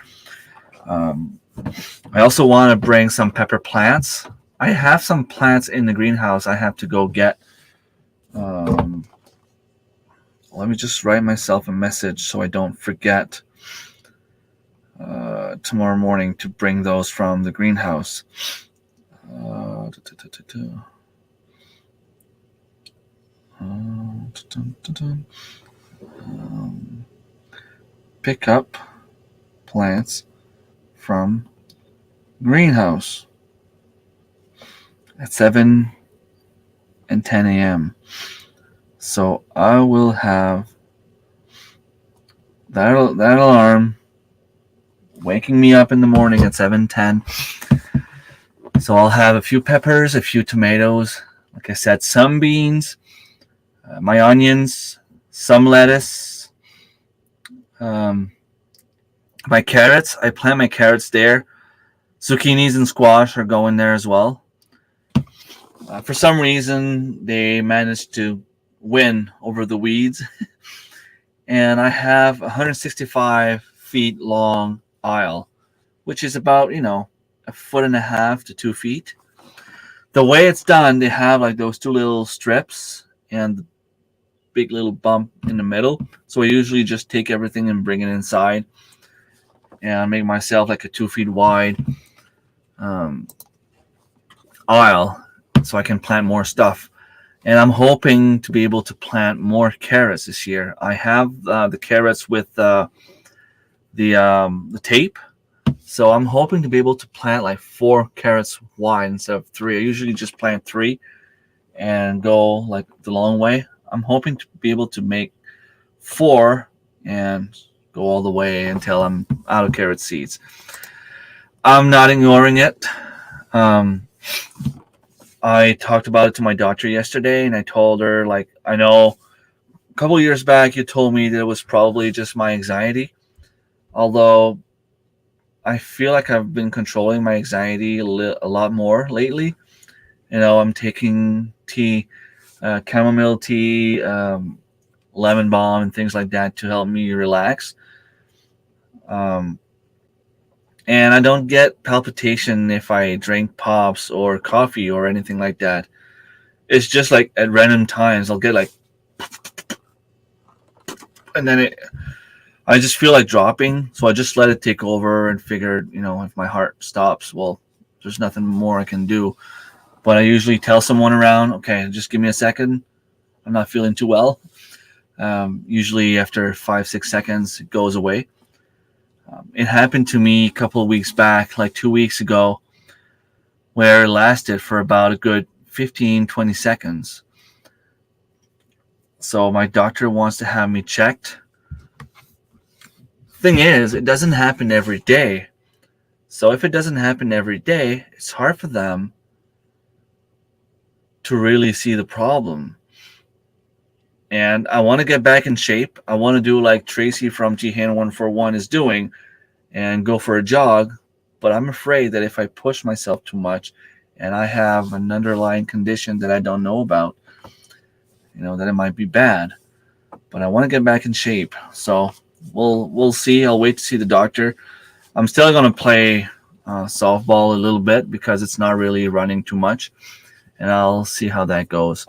I also want to bring some pepper plants. I have some plants in the greenhouse I have to go get. Let me just write myself a message so I don't forget tomorrow morning to bring those from the greenhouse. Pick up plants from greenhouse at 7 and 10 a.m. So I will have that alarm waking me up in the morning at 7:10. So I'll have a few peppers, a few tomatoes, like I said, some beans, my onions, some lettuce, my carrots. I plant my carrots there. Zucchinis and squash are going there as well. For some reason, they managed to win over the weeds. And I have 165 feet long aisle, which is about, 1.5 to 2 feet. The way it's done, they have like those two little strips and the big little bump in the middle. So I usually just take everything and bring it inside and make myself like a 2 feet wide aisle so I can plant more stuff. And I'm hoping to be able to plant more carrots this year. I have the carrots with the tape, so I'm hoping to be able to plant like 4 carrots wide instead of 3. I usually just plant 3 and go like the long way. I'm hoping to be able to make 4 and go all the way until I'm out of carrot seeds. I'm not ignoring it. I talked about it to my doctor yesterday, and I told her, like, I know a couple years back you told me that it was probably just my anxiety, although I feel like I've been controlling my anxiety a lot more lately. I'm taking tea, chamomile tea, lemon balm, and things like that to help me relax. And I don't get palpitation if I drink pops or coffee or anything like that. It's just like at random times I'll get like, and then I just feel like dropping. So I just let it take over and figured, if my heart stops, well, there's nothing more I can do. But I usually tell someone around, okay, just give me a second. I'm not feeling too well. Usually after 5-6 seconds, it goes away. It happened to me a couple of weeks back, like 2 weeks ago, where it lasted for about a good 15-20 seconds. So my doctor wants to have me checked. Thing is, it doesn't happen every day. So if it doesn't happen every day, it's hard for them to really see the problem. And I want to get back in shape. I want to do like Tracy from GHAN141 is doing and go for a jog. But I'm afraid that if I push myself too much and I have an underlying condition that I don't know about, that it might be bad. But I want to get back in shape. So we'll see. I'll wait to see the doctor. I'm still going to play softball a little bit because it's not really running too much. And I'll see how that goes.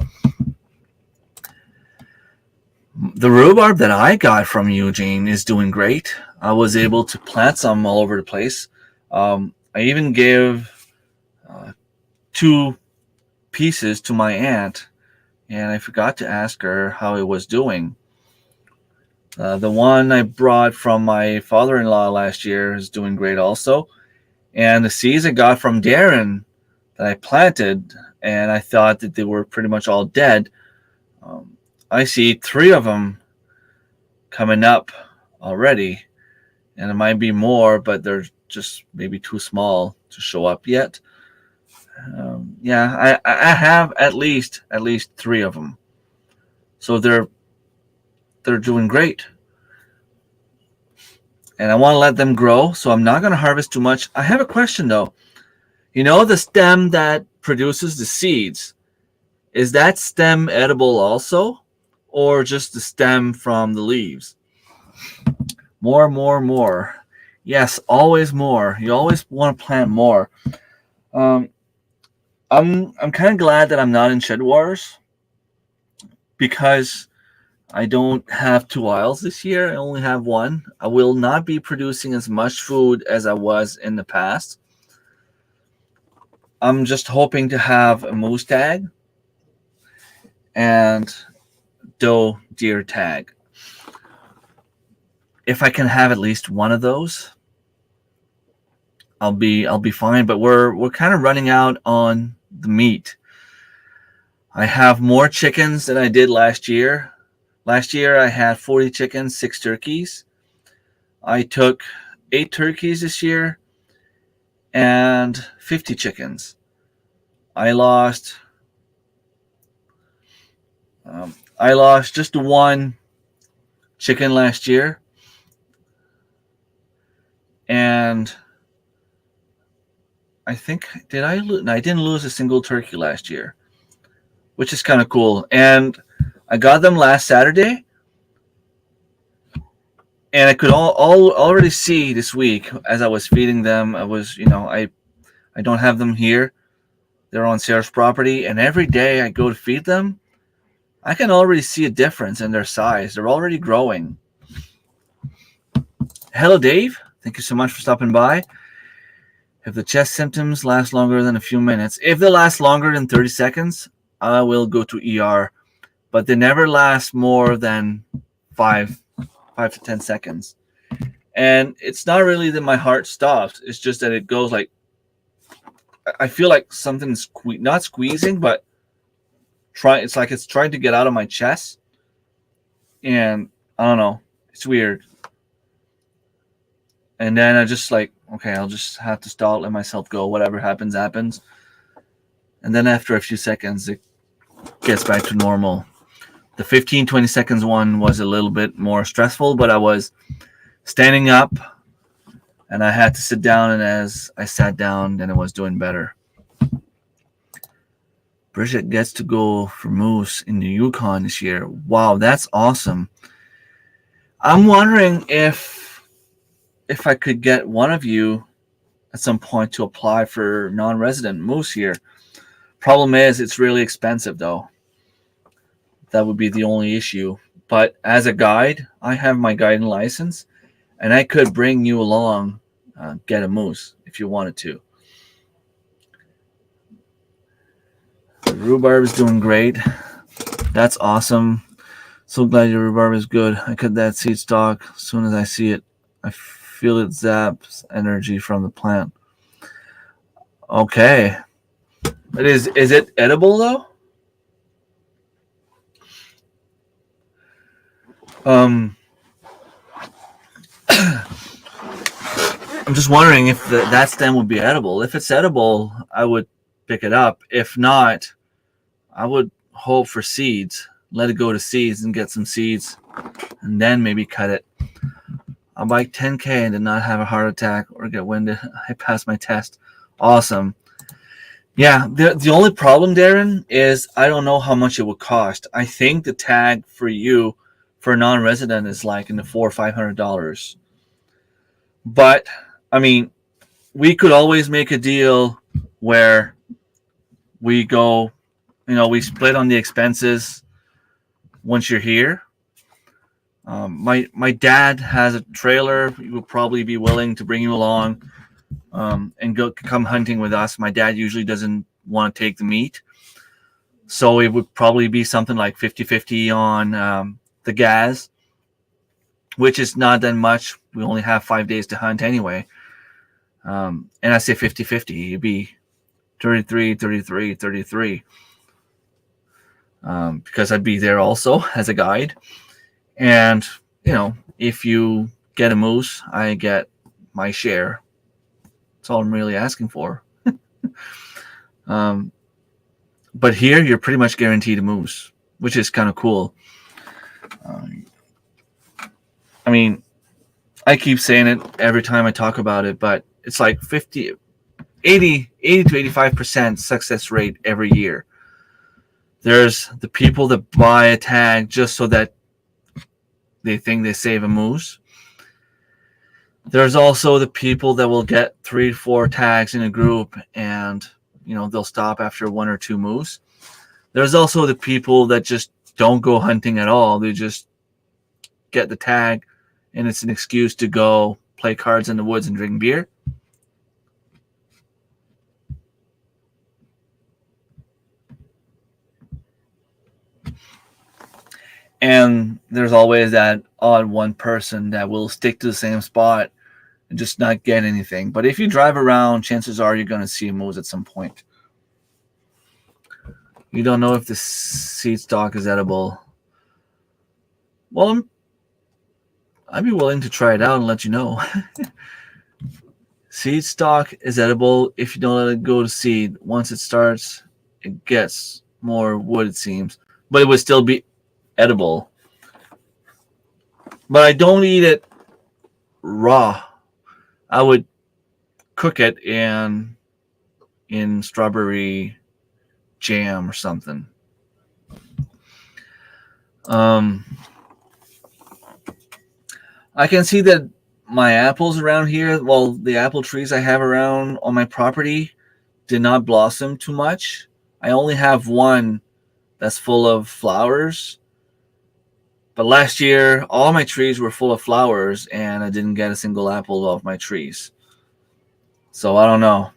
The rhubarb that I got from Eugene is doing great. I was able to plant some all over the place. I even gave 2 pieces to my aunt, and I forgot to ask her how it was doing. The one I brought from my father-in-law last year is doing great also. And the seeds I got from Darren that I planted, and I thought that they were pretty much all dead, I see 3 of them coming up already, and it might be more, but they're just maybe too small to show up yet. I have at least 3 of them, so they're doing great, and I want to let them grow. So I'm not going to harvest too much. I have a question though. The stem that produces the seeds, is that stem edible also? Or just the stem from the leaves? More. Yes, always more. You always want to plant more. I'm kind of glad that I'm not in Shed Wars because I don't have 2 aisles this year. I only have 1. I will not be producing as much food as I was in the past. I'm just hoping to have a moose tag and doe deer tag. If I can have at least one of those, I'll be fine. But we're kind of running out on the meat. I have more chickens than I did last year. Last year I had 40 chickens, 6 turkeys. I took 8 turkeys this year and 50 chickens. I lost just 1 chicken last year, and I think I didn't lose a single turkey last year, which is kind of cool. And I got them last Saturday, and I could already see this week as I was feeding them. I was, I don't have them here. They're on Sarah's property, and every day I go to feed them, I can already see a difference in their size. They're already growing. Hello, Dave. Thank you so much for stopping by. If the chest symptoms last longer than a few minutes, if they last longer than 30 seconds, I will go to ER, but they never last more than 5 to 10 seconds. And it's not really that my heart stops. It's just that it goes like, I feel like something's not squeezing, but it's like it's trying to get out of my chest. And I don't know. It's weird. And then I just like, okay, I'll just have to stop, let myself go. Whatever happens, happens. And then after a few seconds, it gets back to normal. The 15-20 seconds one was a little bit more stressful, but I was standing up and I had to sit down. And as I sat down, then it was doing better. Bridget gets to go for moose in the Yukon this year. Wow, that's awesome. I'm wondering if I could get one of you at some point to apply for non-resident moose here. Problem is, it's really expensive, though. That would be the only issue. But as a guide, I have my guiding license, and I could bring you along, get a moose if you wanted to. The rhubarb is doing great. That's awesome. So glad your rhubarb is good. I cut that seed stalk. As soon as I see it, I feel it zaps energy from the plant. Okay. Is it edible though? I'm just wondering if that stem would be edible. If it's edible, I would pick it up. If not, I would hope for seeds. Let it go to seeds and get some seeds, and then maybe cut it. I'll bike 10K and did not have a heart attack or get winded. I passed my test. Awesome. Yeah, the only problem, Darren, is I don't know how much it would cost. I think the tag for you for a non-resident is like in the $400 or $500. But I mean, we could always make a deal where we go, we split on the expenses once you're here. My dad has a trailer. He will probably be willing to bring you along and come hunting with us. My dad usually doesn't want to take the meat. So it would probably be something like 50-50 on the gas, which is not that much. We only have 5 days to hunt anyway. And I say 50-50. It'd be 33. Because I'd be there also as a guide. And, if you get a moose, I get my share. That's all I'm really asking for. But here, you're pretty much guaranteed a moose, which is kind of cool. I mean, I keep saying it every time I talk about it, but it's like 80 to 85% success rate every year. There's the people that buy a tag just so that they think they save a moose. There's also the people that will get 3 to 4 tags in a group and, they'll stop after 1 or 2 moose. There's also the people that just don't go hunting at all. They just get the tag and it's an excuse to go play cards in the woods and drink beer. And there's always that odd one person that will stick to the same spot and just not get anything. But if you drive around, chances are you're going to see a moose at some point. You don't know if the seed stalk is edible. Well, I'd be willing to try it out and let you know. Seed stalk is edible if you don't let it go to seed. Once it starts, it gets more wood, it seems. But it would still be edible. But I don't eat it raw. I would cook it in strawberry jam or something. I can see that my apples around here, well, the apple trees I have around on my property did not blossom too much. I only have one that's full of flowers. But last year, all my trees were full of flowers, and I didn't get a single apple off my trees. So I don't know.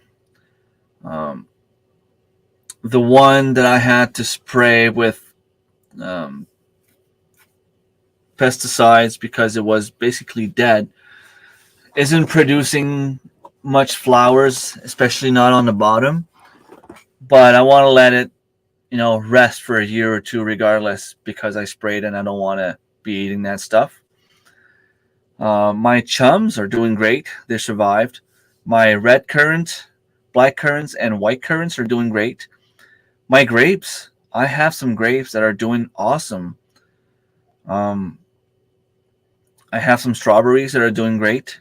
the one that I had to spray with um, pesticides because it was basically dead isn't producing much flowers, especially not on the bottom. But I want to let it, rest for a year or two regardless because I sprayed and I don't want to be eating that stuff. My chums are doing great. They survived. My red currant, black currants, and white currants are doing great. My grapes, I have some grapes that are doing awesome. Um, I have some strawberries that are doing great.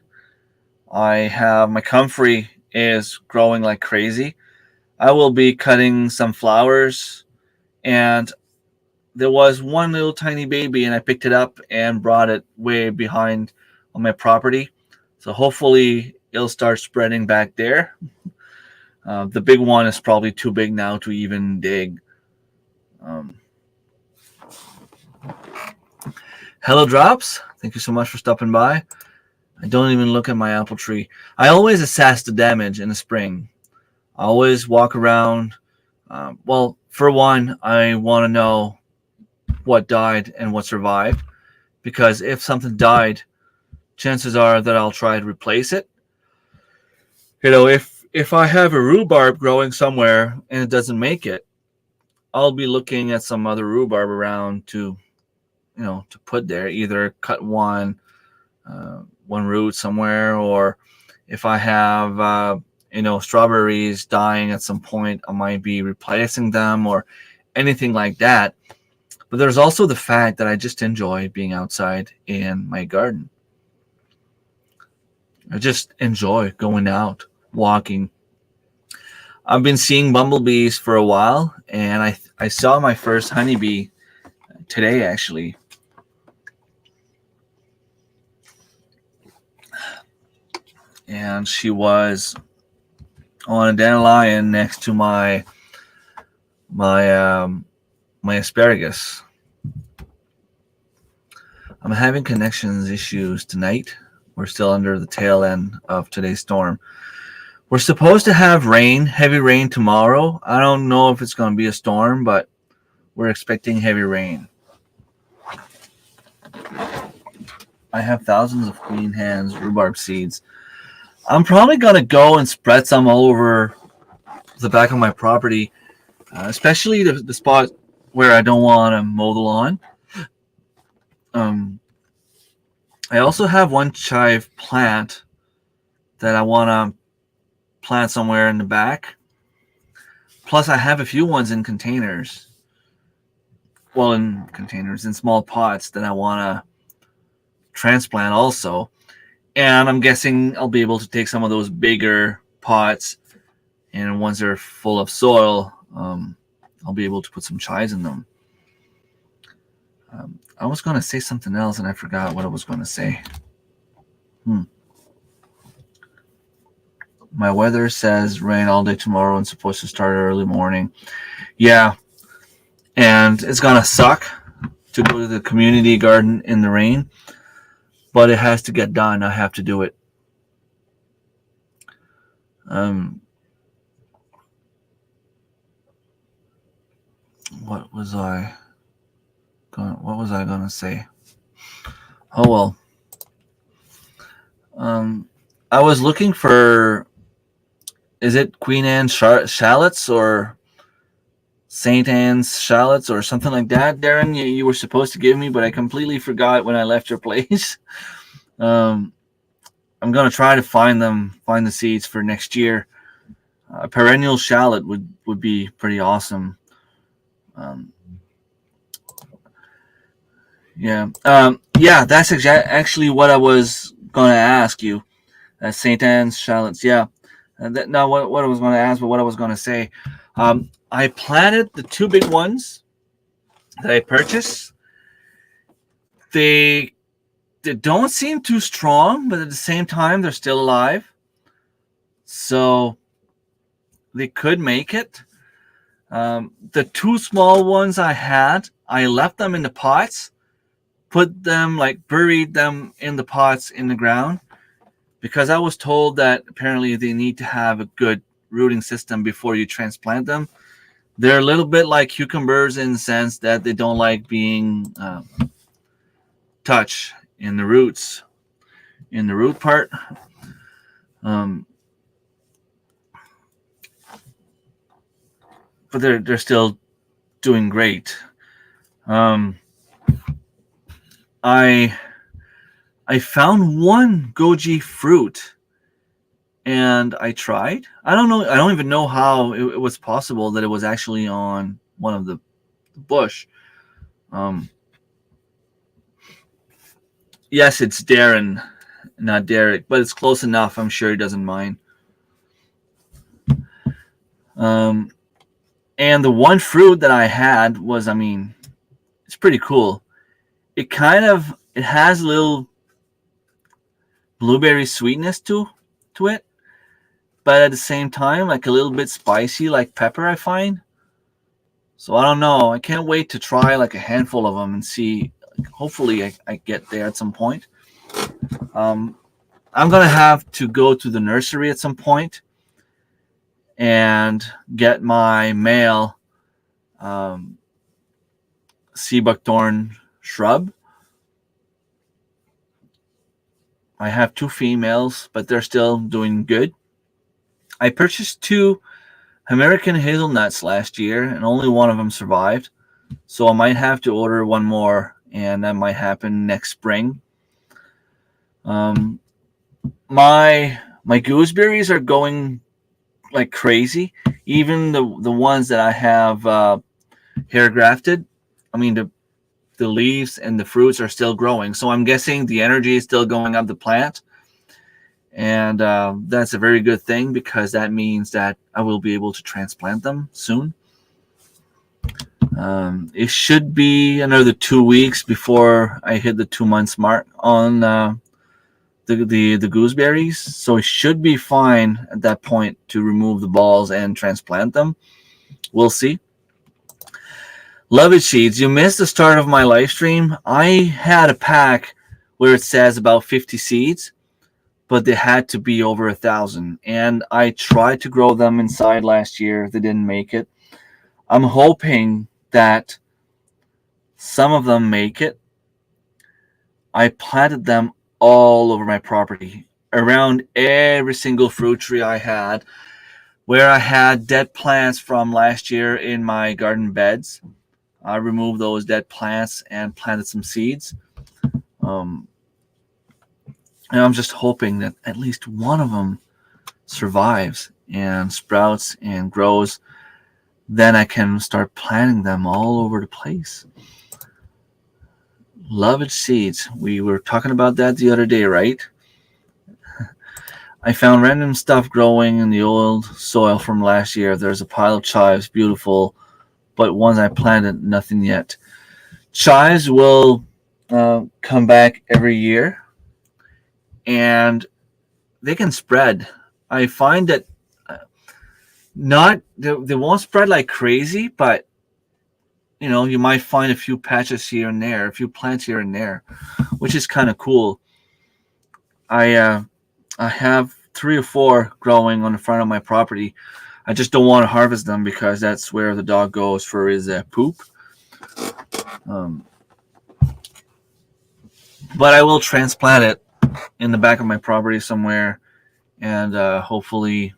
I have my comfrey is growing like crazy. I will be cutting some flowers, and there was one little tiny baby, and I picked it up and brought it way behind on my property. So hopefully it'll start spreading back there. The big one is probably too big now to even dig. Um, Hello, Drops. Thank you so much for stopping by. I don't even look at my apple tree. I always assess the damage in the spring. I always walk around. Well, for one, I want to know what died and what survived. Because if something died, chances are that I'll try to replace it. If I have a rhubarb growing somewhere and it doesn't make it, I'll be looking at some other rhubarb around to put there. Either cut one root somewhere, or if I have strawberries dying at some point, I might be replacing them or anything like that. But there's also the fact that I just enjoy being outside in my garden. I just enjoy going out, walking. I've been seeing bumblebees for a while, and I saw my first honeybee today, actually. And she was on a dandelion next to my asparagus. I'm having connections issues tonight. We're still under the tail end of today's storm. We're supposed to have rain, heavy rain tomorrow. I don't know if it's going to be a storm, but we're expecting heavy rain. I have thousands of queen hands rhubarb seeds. I'm probably going to go and spread some all over the back of my property, especially the spot where I don't want to mow the lawn. I also have one chive plant that I want to plant somewhere in the back. Plus, I have a few ones in containers. Well, in containers, in small pots that I want to transplant also. And I'm guessing I'll be able to take some of those bigger pots, and once they're full of soil, I'll be able to put some chives in them. I was going to say something else, and I forgot what I was going to say. My weather says rain all day tomorrow and supposed to start early morning. Yeah, and it's going to suck to go to the community garden in the rain, but it has to get done. I have to do it. What was I going to say? Oh, well. I was looking for, is it Queen Anne's shallots or St. Anne's shallots or something like that, Darren? You were supposed to give me, but I completely forgot when I left your place. I'm going to try to find the seeds for next year. A perennial shallot would be pretty awesome. That's actually what I was going to ask you. St. Anne's shallots, yeah. Not what I was going to ask, but what I was going to say. I planted the two big ones that I purchased. They don't seem too strong, but at the same time, they're still alive. So they could make it. The two small ones I had, I left them in the pots, buried them in the pots in the ground, because I was told that apparently they need to have a good rooting system before you transplant them. They're a little bit like cucumbers in the sense that they don't like being touched in the roots, in the root part. Um, but they're still doing great. Um, I I found one goji fruit and I tried. I don't know. I don't even know how it was possible that it was actually on one of the bush. Um, yes, it's Darren, not Derek, but it's close enough. I'm sure he doesn't mind. Um, and the one fruit that I had was, I mean, it's pretty cool. It has a little blueberry sweetness to it, but at the same time, like a little bit spicy, like pepper. I find. So I don't know. I can't wait to try like a handful of them and see. Hopefully, I get there at some point. Um, I'm gonna have to go to the nursery at some point and get my male sea buckthorn shrub. I have two females, but they're still doing good. I purchased two American hazelnuts last year, and only one of them survived. So I might have to order one more, and that might happen next spring. Um, my gooseberries are going like crazy. Even the ones that I have hair grafted, I mean the leaves and the fruits are still growing. So I'm guessing the energy is still going up the plant, and that's a very good thing because that means that I will be able to transplant them soon. It should be another 2 weeks before I hit the 2 months mark on the gooseberries, so it should be fine at that point to remove the balls and transplant them. We'll see. Love it, Sheets. You missed the start of my live stream. I had a pack where it says about 50 seeds, but they had to be over 1,000. And I tried to grow them inside last year. They didn't make it. I'm hoping that some of them make it. I planted them all over my property, around every single fruit tree I had, where I had dead plants from last year in my garden beds. I removed those dead plants and planted some seeds. And I'm just hoping that at least one of them survives and sprouts and grows. Then I can start planting them all over the place. Love it, seeds. We were talking about that the other day, right? I found random stuff growing in the old soil from last year. There's a pile of chives, beautiful, but ones I planted, nothing yet. Chives will come back every year, and they can spread. I find that they won't spread like crazy, but you might find a few patches here and there, a few plants here and there, which is kind of cool. I have 3 or 4 growing on the front of my property. I just don't want to harvest them because that's where the dog goes for his poop. But I will transplant it in the back of my property somewhere, and hopefully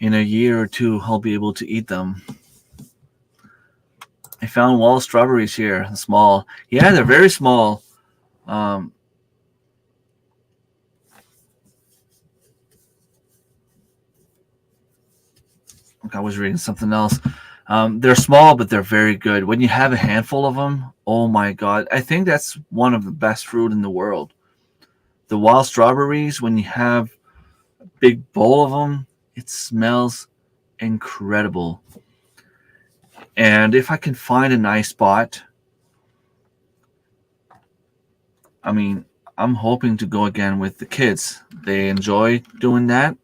in a year or 2 I'll be able to eat them. I found wall strawberries here, small. Yeah, they're very small. I was reading something else. They're small, but they're very good. When you have a handful of them, oh my God. I think that's one of the best fruit in the world. The wild strawberries, when you have a big bowl of them, it smells incredible. And if I can find a nice spot, I mean, I'm hoping to go again with the kids. They enjoy doing that.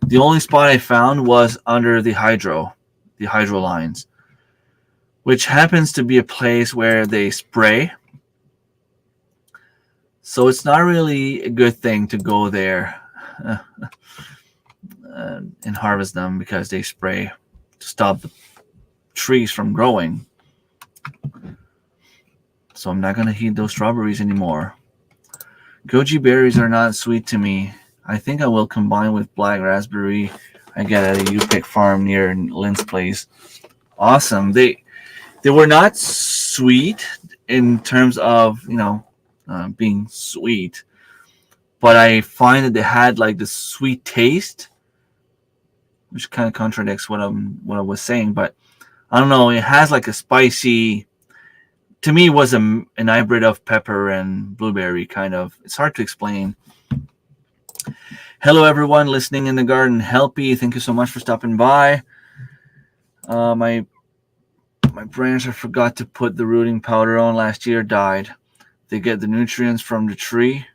The only spot I found was under the hydro lines, which happens to be a place where they spray. So it's not really a good thing to go there and harvest them because they spray. to stop the trees from growing. So I'm not going to eat those strawberries anymore. Goji berries are not sweet to me. I think I will combine with black raspberry I get at a U-Pick farm near Lynn's place. Awesome. They were not sweet in terms of, being sweet, but I find that they had like the sweet taste, which kind of contradicts what I was saying. But I don't know. It has like a spicy. To me, it was an hybrid of pepper and blueberry kind of. It's hard to explain. Hello, everyone listening in the garden. Helpy, thank you so much for stopping by. My branch I forgot to put the rooting powder on last year died. They get the nutrients from the tree,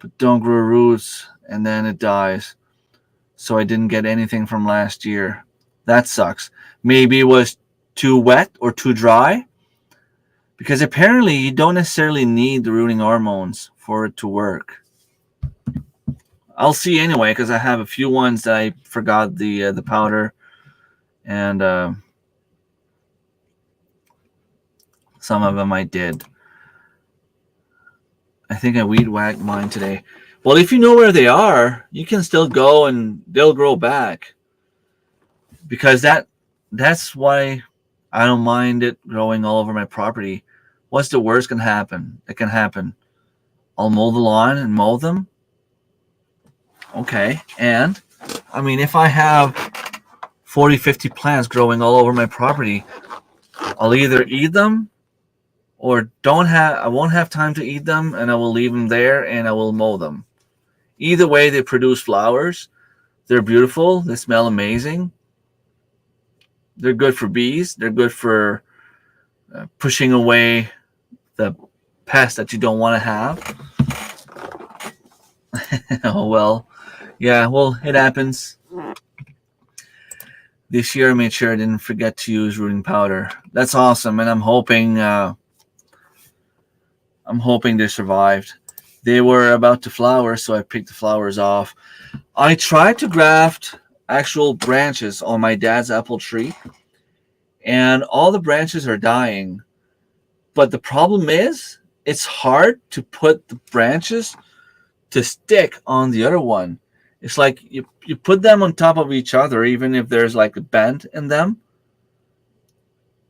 but don't grow roots, and then it dies. So I didn't get anything from last year. That sucks. Maybe it was too wet or too dry, because apparently you don't necessarily need the rooting hormones for it to work. I'll see anyway, because I have a few ones that I forgot the powder, and some of them I did. I think I weed whacked mine today. Well, if you know where they are, you can still go and they'll grow back. Because that's why I don't mind it growing all over my property. What's the worst can happen? It can happen. I'll mow the lawn and mow them. Okay. And, I mean, if I have 40, 50 plants growing all over my property, I'll either eat them or I won't have time to eat them, and I will leave them there and I will mow them. Either way, they produce flowers. They're beautiful. They smell amazing. They're good for bees. They're good for pushing away the pests that you don't want to have. Oh, well. Yeah, well, it happens. This year I made sure I didn't forget to use rooting powder. That's awesome, and I'm hoping they survived. They were about to flower, so I picked the flowers off. I tried to graft actual branches on my dad's apple tree, and all the branches are dying. But the problem is, it's hard to put the branches to stick on the other one. It's like you put them on top of each other, even if there's like a bend in them.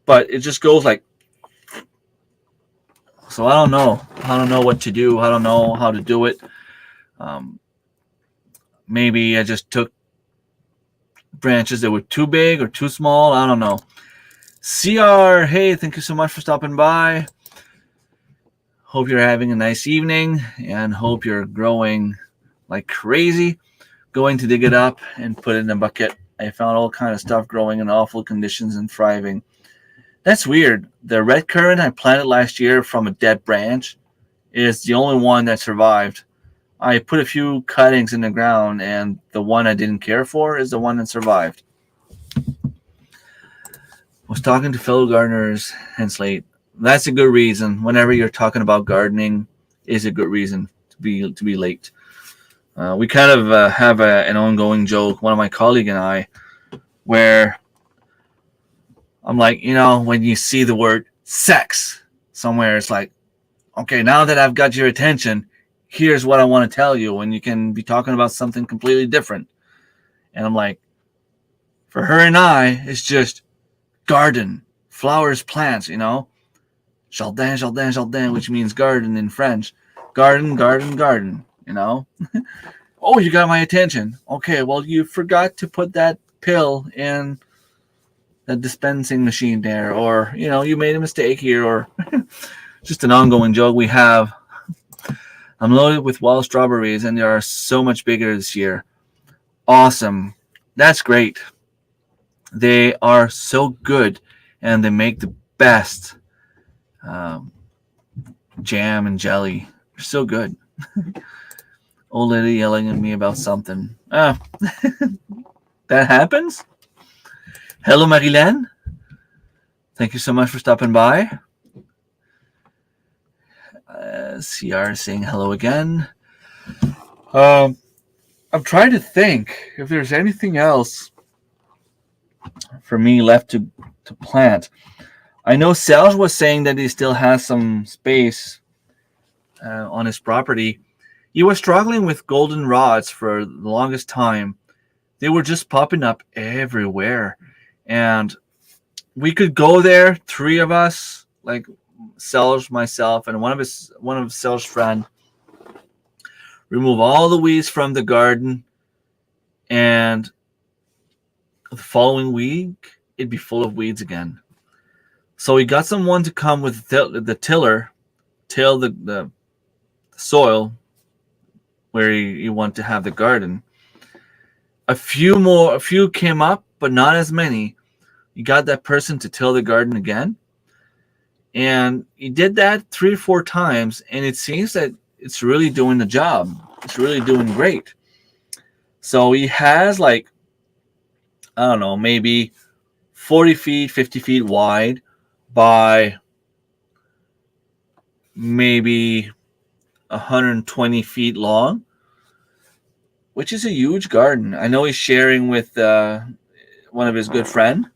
But it just goes like. So I don't know. I don't know what to do. I don't know how to do it. Maybe I just took branches that were too big or too small. I don't know. CR, hey, thank you so much for stopping by. Hope you're having a nice evening and hope you're growing like crazy. Going to dig it up and put it in a bucket. I found all kind of stuff growing in awful conditions and thriving. That's weird. The red currant I planted last year from a dead branch is the only one that survived. I put a few cuttings in the ground, and the one I didn't care for is the one that survived. Was talking to fellow gardeners and Slate. That's a good reason. Whenever you're talking about gardening, is a good reason to be late. We kind of have an ongoing joke, one of my colleagues and I, where I'm like, when you see the word sex somewhere, it's like, okay, now that I've got your attention, here's what I want to tell you. And you can be talking about something completely different. And I'm like, for her and I, it's just garden, flowers, plants, Jardin, jardin, jardin, which means garden in French. Garden, garden, garden, Oh, you got my attention. Okay, well, you forgot to put that pill in the dispensing machine there, or you made a mistake here, or just an ongoing joke we have. I'm loaded with wild strawberries, and they are so much bigger this year. Awesome. That's great. They are so good, and they make the best jam and jelly. They're so good. Old lady yelling at me about something. That happens? Hello, Marilyn. Thank you so much for stopping by. CR saying hello again. I'm trying to think if there's anything else for me left to plant. I know Serge was saying that he still has some space on his property. He was struggling with golden rods for the longest time. They were just popping up everywhere. And we could go there, three of us, like Serge, myself, and one of Serge's friend, remove all the weeds from the garden, and the following week it'd be full of weeds again. So we got someone to come with the tiller, till the soil where you want to have the garden. A few came up, but not as many. You got that person to till the garden again, and he did that 3 or 4 times, and it seems that it's really doing the job. It's really doing great. So he has, like, I don't know, maybe 40 feet, 50 feet wide by maybe 120 feet long, which is a huge garden. I know he's sharing with one of his good friend,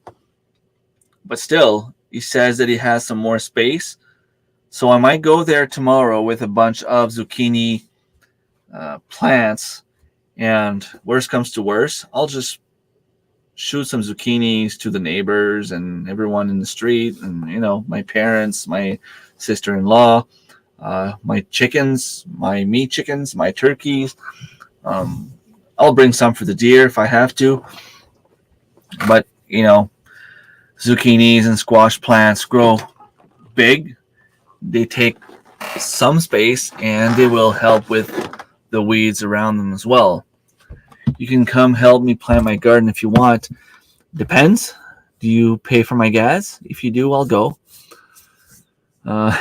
but still, he says that he has some more space. So I might go there tomorrow with a bunch of zucchini plants, and worst comes to worst, I'll just shoot some zucchinis to the neighbors and everyone in the street, and my parents, my sister-in-law, my chickens, my meat chickens, my turkeys. I'll bring some for the deer if I have to, but zucchinis and squash plants grow big. They take some space, and they will help with the weeds around them as well. You can come help me plant my garden if you want. Depends. Do you pay for my gas? If you do, I'll go. I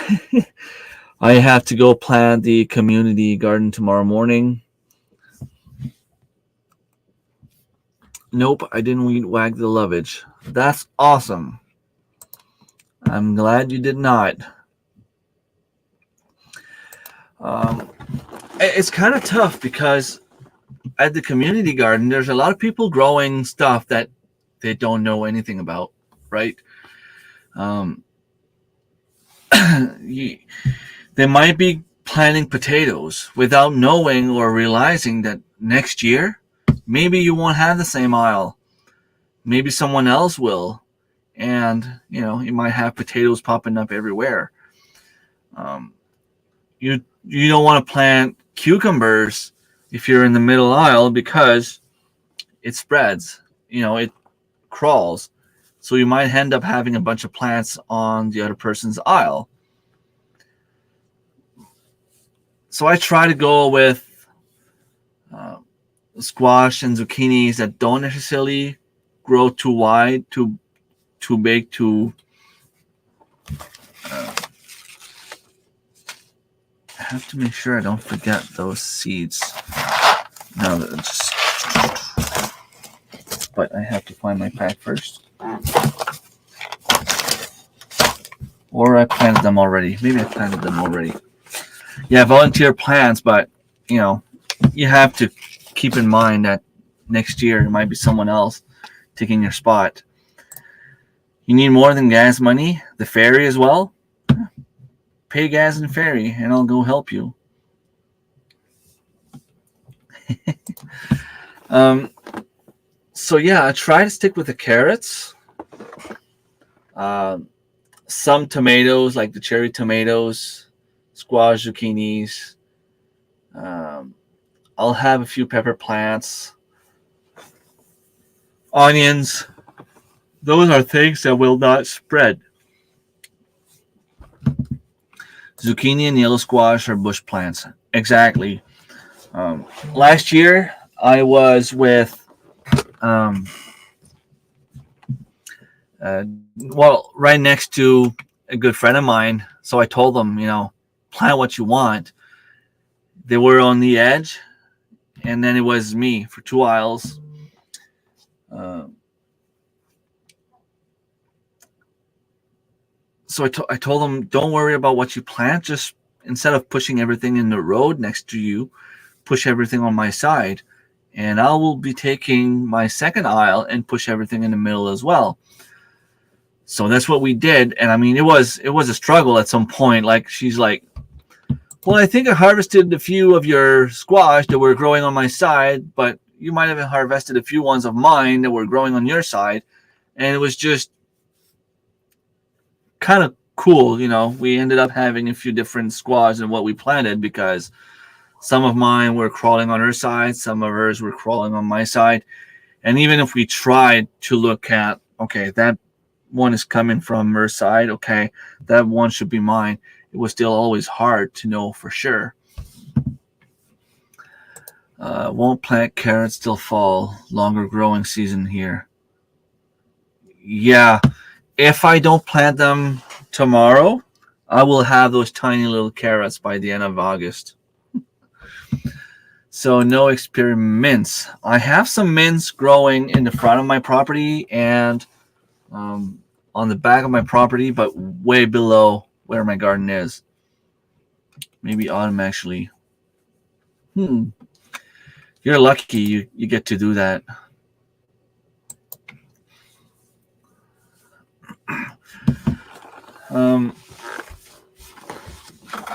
have to go plant the community garden tomorrow morning. Nope, I didn't weed whack the lovage. That's awesome. I'm glad you did not. It's kind of tough because at the community garden, there's a lot of people growing stuff that they don't know anything about, right? They might be planting potatoes without knowing or realizing that next year, maybe you won't have the same aisle. Maybe someone else will. And, you might have potatoes popping up everywhere. You don't want to plant cucumbers if you're in the middle aisle because it spreads. It crawls. So you might end up having a bunch of plants on the other person's aisle. So I try to go with squash and zucchinis that don't necessarily grow too wide, too big, too. I have to make sure I don't forget those seeds. No, but I have to find my pack first. Or I planted them already. Maybe I planted them already. Yeah, volunteer plants, but you have to keep in mind that next year there might be someone else taking your spot. You need more than gas money? The ferry as well? Pay gas and ferry, and I'll go help you. So yeah, I try to stick with the carrots. Some tomatoes, like the cherry tomatoes, squash, zucchinis. I'll have a few pepper plants. Onions. Those are things that will not spread. Zucchini and yellow squash are bush plants. Exactly. Last year, I was with, right next to a good friend of mine. So I told them, plant what you want. They were on the edge, and then it was me for 2 aisles. So I told them, don't worry about what you plant. Just instead of pushing everything in the road next to you, push everything on my side. and I will be taking my second aisle and push everything in the middle as well. So that's what we did, and I mean, it was a struggle at some point. Like, she's like, well, I think I harvested a few of your squash that were growing on my side, but you might have harvested a few ones of mine that were growing on your side. And it was just kind of cool, you know. We ended up having a few different squash than what we planted, because some of mine were crawling on her side, some of hers were crawling on my side. And even if we tried to look at, okay, that one is coming from her side, okay, that one should be mine, it was still always hard to know for sure. Won't plant carrots till fall. Longer growing season here. Yeah, if I don't plant them tomorrow, I will have those tiny little carrots by the end of August. So no experiments. I have some mints growing in the front of my property and on the back of my property, but way below where my garden is. Maybe autumn, actually. You're lucky you get to do that.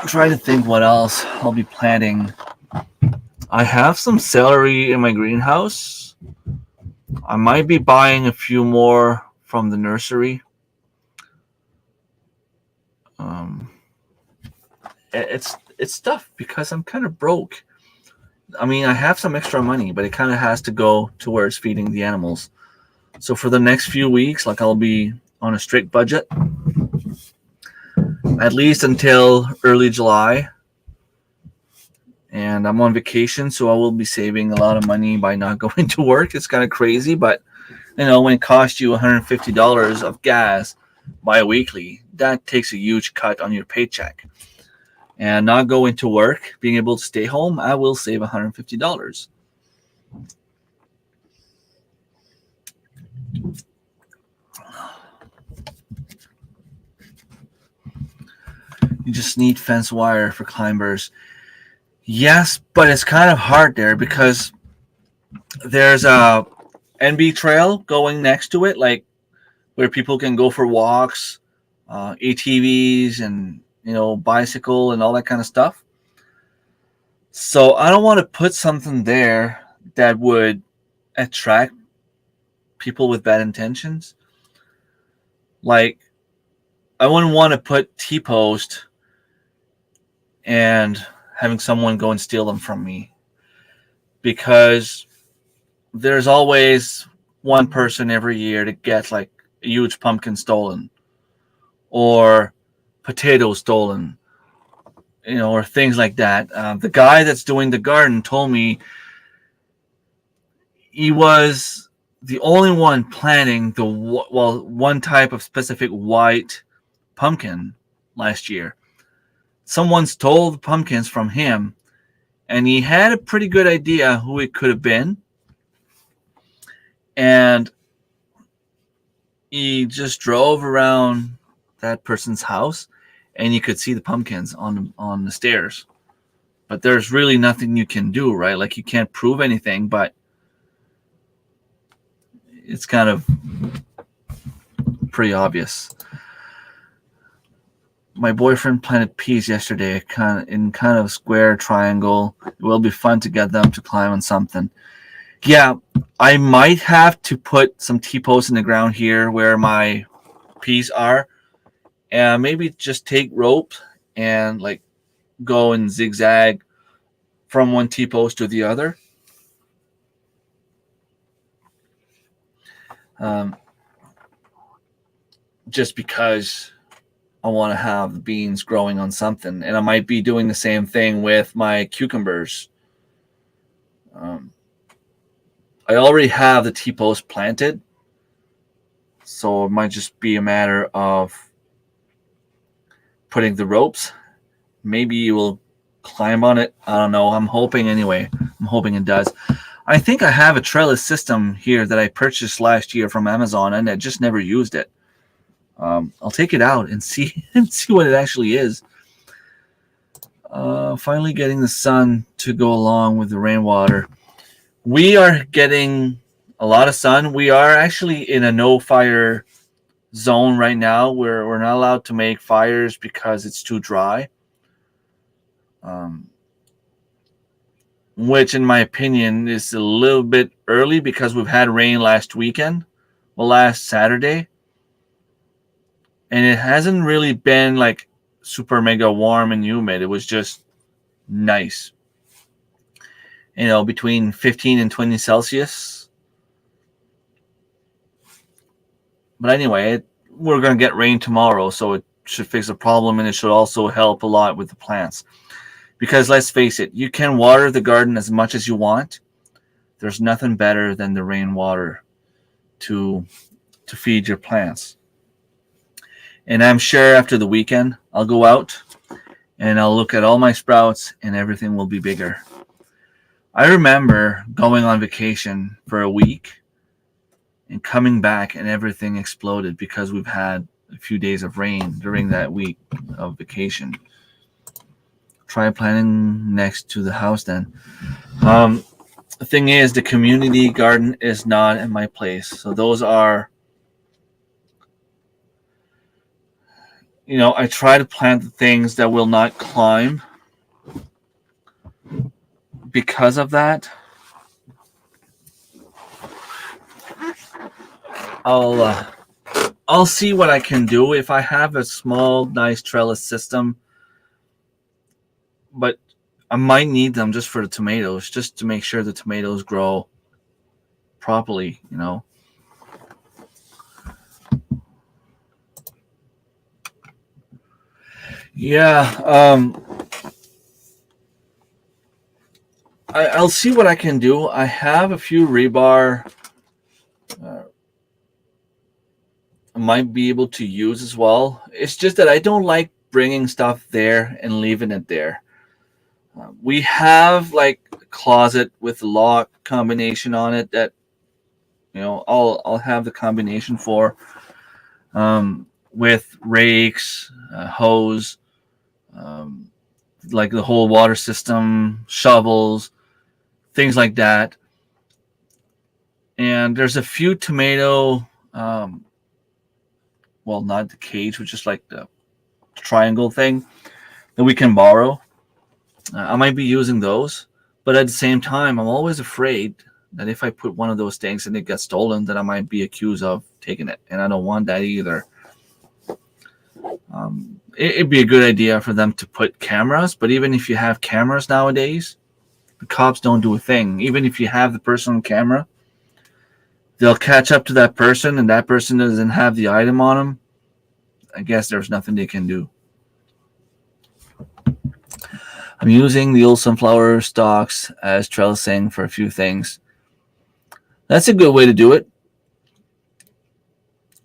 Try to think what else I'll be planting. I have some celery in my greenhouse. I might be buying a few more from the nursery. It's tough because I'm kind of broke. I mean, I have some extra money, but it kind of has to go towards feeding the animals. So for the next few weeks, like, I'll be on a strict budget, at least until early July. And I'm on vacation, so I will be saving a lot of money by not going to work. It's kind of crazy, but you know, when it costs you $150 of gas bi-weekly, that takes a huge cut on your paycheck. And not going to work, being able to stay home, I will save $150. You just need fence wire for climbers. Yes, but it's kind of hard there because there's a NB trail going next to it, like where people can go for walks, ATVs, and bicycle and all that kind of stuff. So I don't want to put something there that would attract people with bad intentions. Like, I wouldn't want to put T-post and having someone go and steal them from me, because there's always one person every year that gets like a huge pumpkin stolen or potatoes stolen, or things like that. The guy that's doing the garden told me he was the only one planting one type of specific white pumpkin last year. Someone stole the pumpkins from him, and he had a pretty good idea who it could have been. And he just drove around that person's house, and you could see the pumpkins on the stairs. But there's really nothing you can do, right? Like, you can't prove anything, but it's kind of pretty obvious. My boyfriend planted peas yesterday, in kind of a square triangle. It will be fun to get them to climb on something. Yeah, I might have to put some T-posts in the ground here where my peas are, and maybe just take rope and like go and zigzag from one T-post to the other. Just because I want to have the beans growing on something, and I might be doing the same thing with my cucumbers. I already have the T-post planted, so it might just be a matter of putting the ropes. Maybe you will climb on it. I don't know. I'm hoping anyway. I'm hoping it does. I think I have a trellis system here that I purchased last year from Amazon, and I just never used it. I'll take it out and see what it actually is. Finally getting the sun to go along with the rainwater. We are getting a lot of sun. We are actually in a no fire zone right now where we're not allowed to make fires because it's too dry. Um, which, in my opinion, is a little bit early because we've had rain last weekend, well, last Saturday, and it hasn't really been like super mega warm and humid. It was just nice, between 15 and 20 Celsius. But anyway, we're going to get rain tomorrow, so it should fix the problem, and it should also help a lot with the plants. Because let's face it, you can water the garden as much as you want. There's nothing better than the rainwater to feed your plants. And I'm sure after the weekend, I'll go out and I'll look at all my sprouts and everything will be bigger. I remember going on vacation for a week and coming back and everything exploded because we've had a few days of rain during that week of vacation. Try planting next to the house then. The thing is, the community garden is not in my place. So those are, I try to plant the things that will not climb because of that. I'll see what I can do if I have a small, nice trellis system. But I might need them just for the tomatoes, just to make sure the tomatoes grow properly, Yeah, I'll see what I can do. I have a few rebar I might be able to use as well. It's just that I don't like bringing stuff there and leaving it there. We have like a closet with a lock combination on it that I'll have the combination for, with rakes, hose, like the whole water system, shovels, things like that. And there's a few tomato, well, not the cage, but just like the triangle thing that we can borrow. I might be using those, but at the same time, I'm always afraid that if I put one of those things and it gets stolen, that I might be accused of taking it, and I don't want that either. It'd be a good idea for them to put cameras, but even if you have cameras nowadays, the cops don't do a thing. Even if you have the person on camera, they'll catch up to that person, and that person doesn't have the item on them. I guess there's nothing they can do. I'm using the old sunflower stalks as trellising for a few things. That's a good way to do it.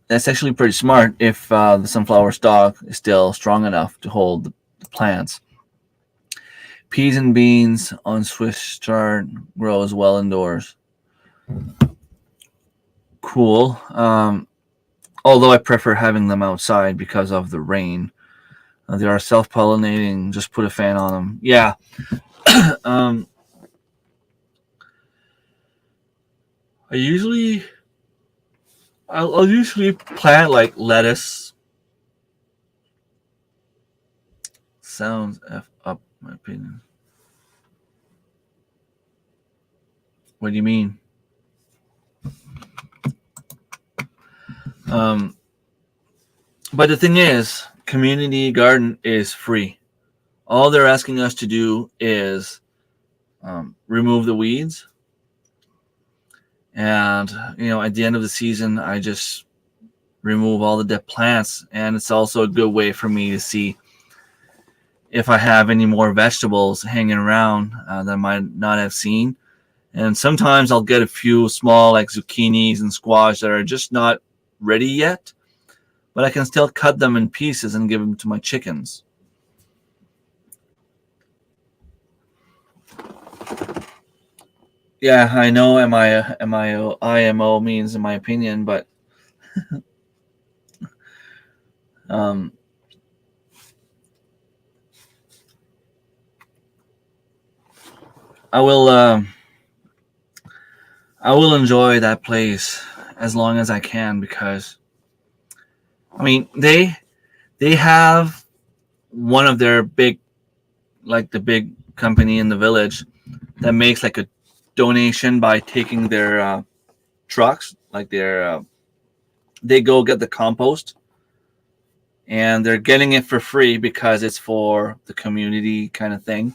That's actually pretty smart if the sunflower stalk is still strong enough to hold the plants. Peas and beans on Swiss chard grows well indoors. Cool. Although I prefer having them outside because of the rain. They are self-pollinating. Just put a fan on them. Yeah. I'll usually plant like lettuce. Sounds F up, in my opinion. What do you mean? But the thing is, community garden is free. All they're asking us to do is remove the weeds. And, at the end of the season, I just remove all the dead plants. And it's also a good way for me to see if I have any more vegetables hanging around that I might not have seen. And sometimes I'll get a few small like zucchinis and squash that are just not ready yet, but I can still cut them in pieces and give them to my chickens. Yeah, I know IMO means in my opinion, but I will I will enjoy that place as long as I can because I mean they have one of their big like the big company in the village that makes like a donation by taking their trucks like their they go get the compost and they're getting it for free because it's for the community kind of thing.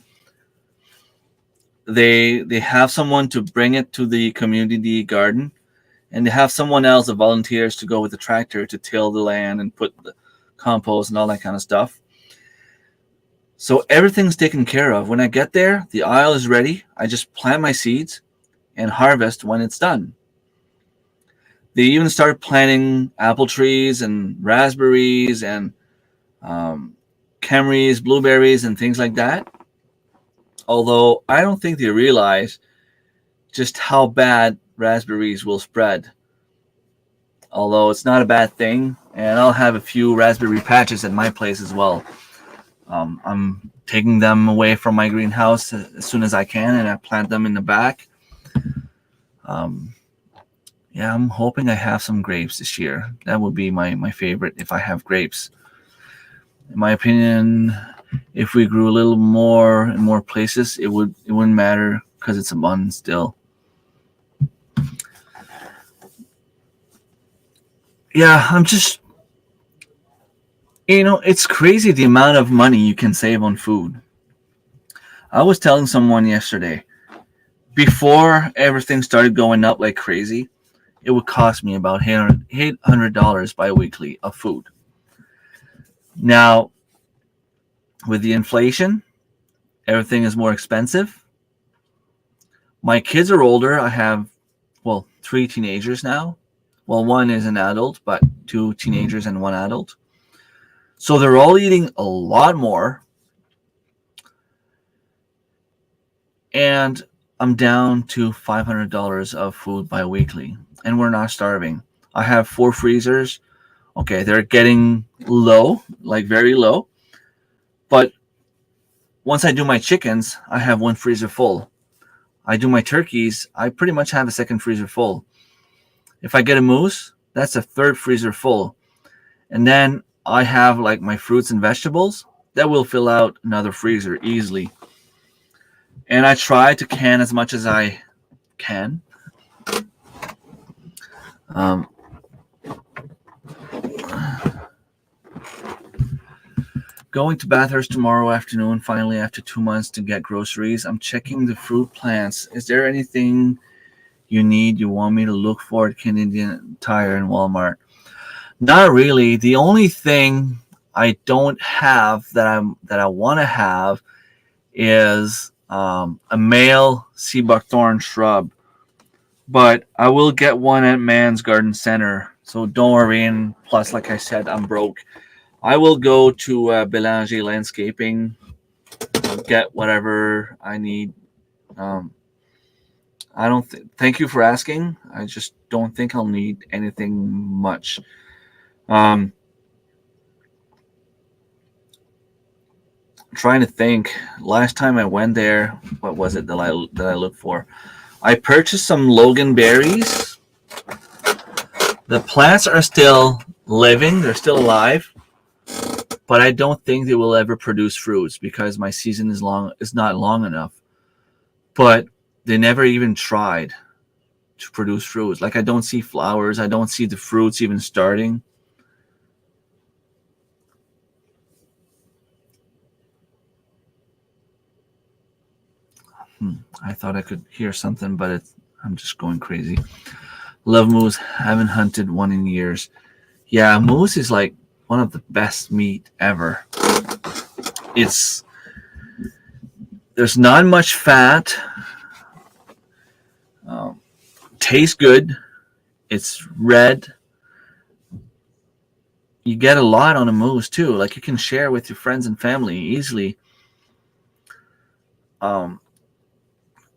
They have someone to bring it to the community garden, and they have someone else that volunteers to go with the tractor to till the land and put the compost and all that kind of stuff. So everything's taken care of. When I get there, the aisle is ready. I just plant my seeds and harvest when it's done. They even started planting apple trees and raspberries and camrys, blueberries, and things like that. Although I don't think they realize just how bad raspberries will spread. Although it's not a bad thing, and I'll have a few raspberry patches at my place as well. I'm taking them away from my greenhouse as soon as I can, and I plant them in the back. Yeah, I'm hoping I have some grapes this year. That would be my favorite if I have grapes. In my opinion, if we grew a little more in more places, it wouldn't matter because it's abundant still. Yeah, I'm just it's crazy the amount of money you can save on food. I was telling someone yesterday, before everything started going up like crazy, it would cost me about $800 bi-weekly of food. Now, with the inflation, everything is more expensive. My kids are older. I have, 3 teenagers now. Well, one is an adult, but 2 teenagers and 1 adult. So they're all eating a lot more. And I'm down to $500 of food bi-weekly. And we're not starving. I have 4 freezers. Okay, they're getting low, like very low. But once I do my chickens, I have 1 freezer full. I do my turkeys, I pretty much have a 2nd freezer full. If I get a moose, that's a 3rd freezer full. And then I have like my fruits and vegetables that will fill out another freezer easily. And I try to can as much as I can. Going to Bathurst tomorrow afternoon, finally after 2 months to get groceries. I'm checking the fruit plants. Is there anything you want me to look for at Canadian Tire and Walmart? Not really. The only thing I don't have that I want to have is a male sea buckthorn shrub. But I will get one at Man's Garden Center. So don't worry. And plus, like I said, I'm broke. I will go to Belanger Landscaping, get whatever I need. I don't thank you for asking. I just don't think I'll need anything much. Trying to think. Last time I went there, what was it that I looked for? I purchased some Logan berries. The plants are still living. They're still alive. But I don't think they will ever produce fruits because my season is not long enough. But they never even tried to produce fruits. Like I don't see flowers. I don't see the fruits even starting. I thought I could hear something, but I'm just going crazy. Love moose. Haven't hunted one in years. Yeah, moose is like one of the best meat ever. There's not much fat. Tastes good. It's red. You get a lot on a moose too. Like you can share with your friends and family easily.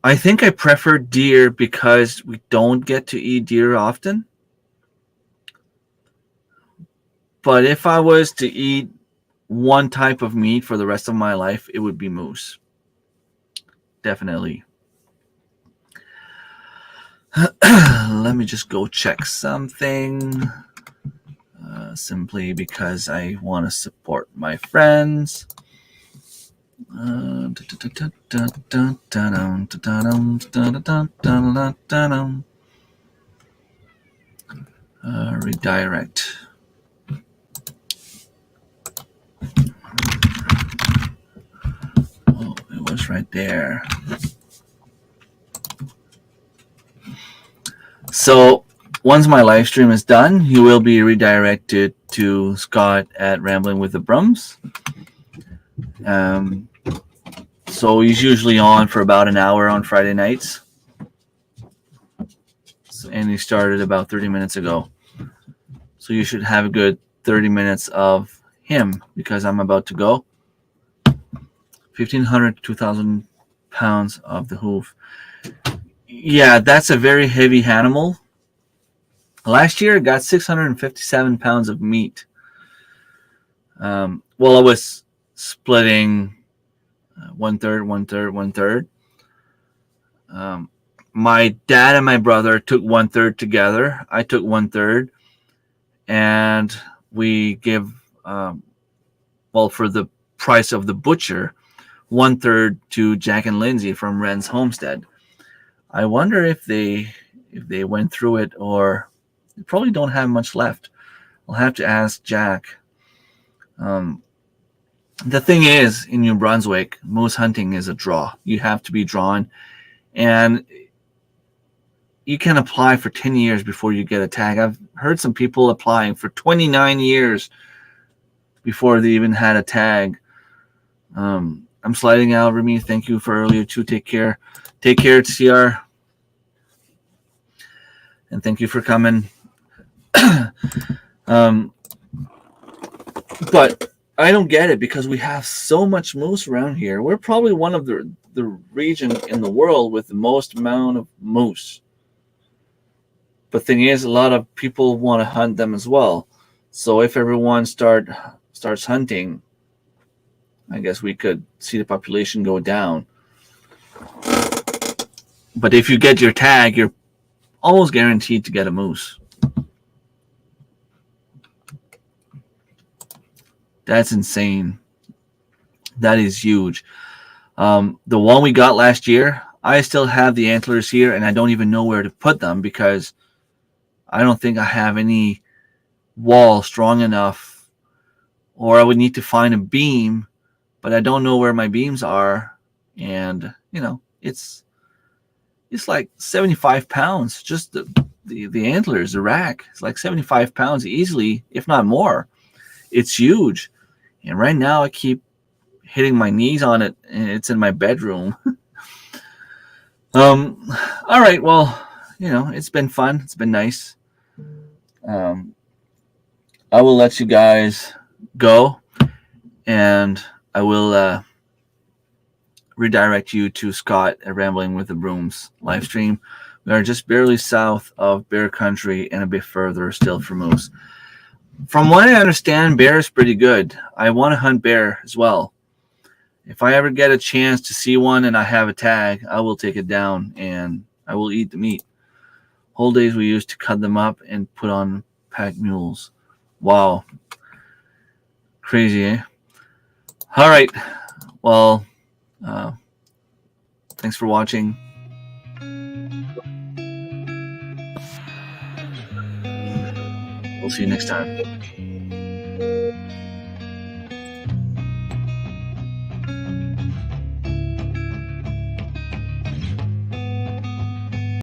I think I prefer deer because we don't get to eat deer often. But if I was to eat one type of meat for the rest of my life, it would be moose. Definitely. Let me just go check something. Simply because I want to support my friends. Redirect. Oh, it was right there. So once my live stream is done, you will be redirected to Scott at Rambling with the Brums. So he's usually on for about an hour on Friday nights. And he started about 30 minutes ago. So you should have a good 30 minutes of him because I'm about to go. 1,500 to 2,000 pounds of the hoof. Yeah, that's a very heavy animal. Last year, it got 657 pounds of meat. Well, I was splitting one third. My dad and my brother took 1/3 together. I took 1/3, and we give, for the price of the butcher, 1/3 to Jack and Lindsay from Wren's Homestead. I wonder if they went through it, or they probably don't have much left. I'll have to ask Jack. The thing is, in New Brunswick, moose hunting is a draw. You have to be drawn, and you can apply for 10 years before you get a tag. I've heard some people applying for 29 years before they even had a tag. I'm sliding out, Remy. Thank you for earlier too. Take care. Take care, CR. And thank you for coming. But I don't get it because we have so much moose around here. We're probably one of the region in the world with the most amount of moose. But thing is, a lot of people want to hunt them as well. So if everyone starts hunting, I guess we could see the population go down. But if you get your tag, you're almost guaranteed to get a moose. That's insane. That is huge. The one we got last year, I still have the antlers here, and I don't even know where to put them because I don't think I have any wall strong enough, or I would need to find a beam, but I don't know where my beams are. And, it's like 75 pounds, just the antlers, the rack. It's like 75 pounds easily, if not more. It's huge. And right now I keep hitting my knees on it, and it's in my bedroom. All right, well, it's been fun. It's been nice. I will let you guys go, and I will redirect you to Scott at Rambling with the Brooms live stream. We are just barely south of Bear Country and a bit further still for moose. From what I understand, bear is pretty good. I want to hunt bear as well. If I ever get a chance to see one and I have a tag, I will take it down and I will eat the meat. Whole days we used to cut them up and put on pack mules. Wow. Crazy, eh? All right. Well, thanks for watching. We'll see you next time.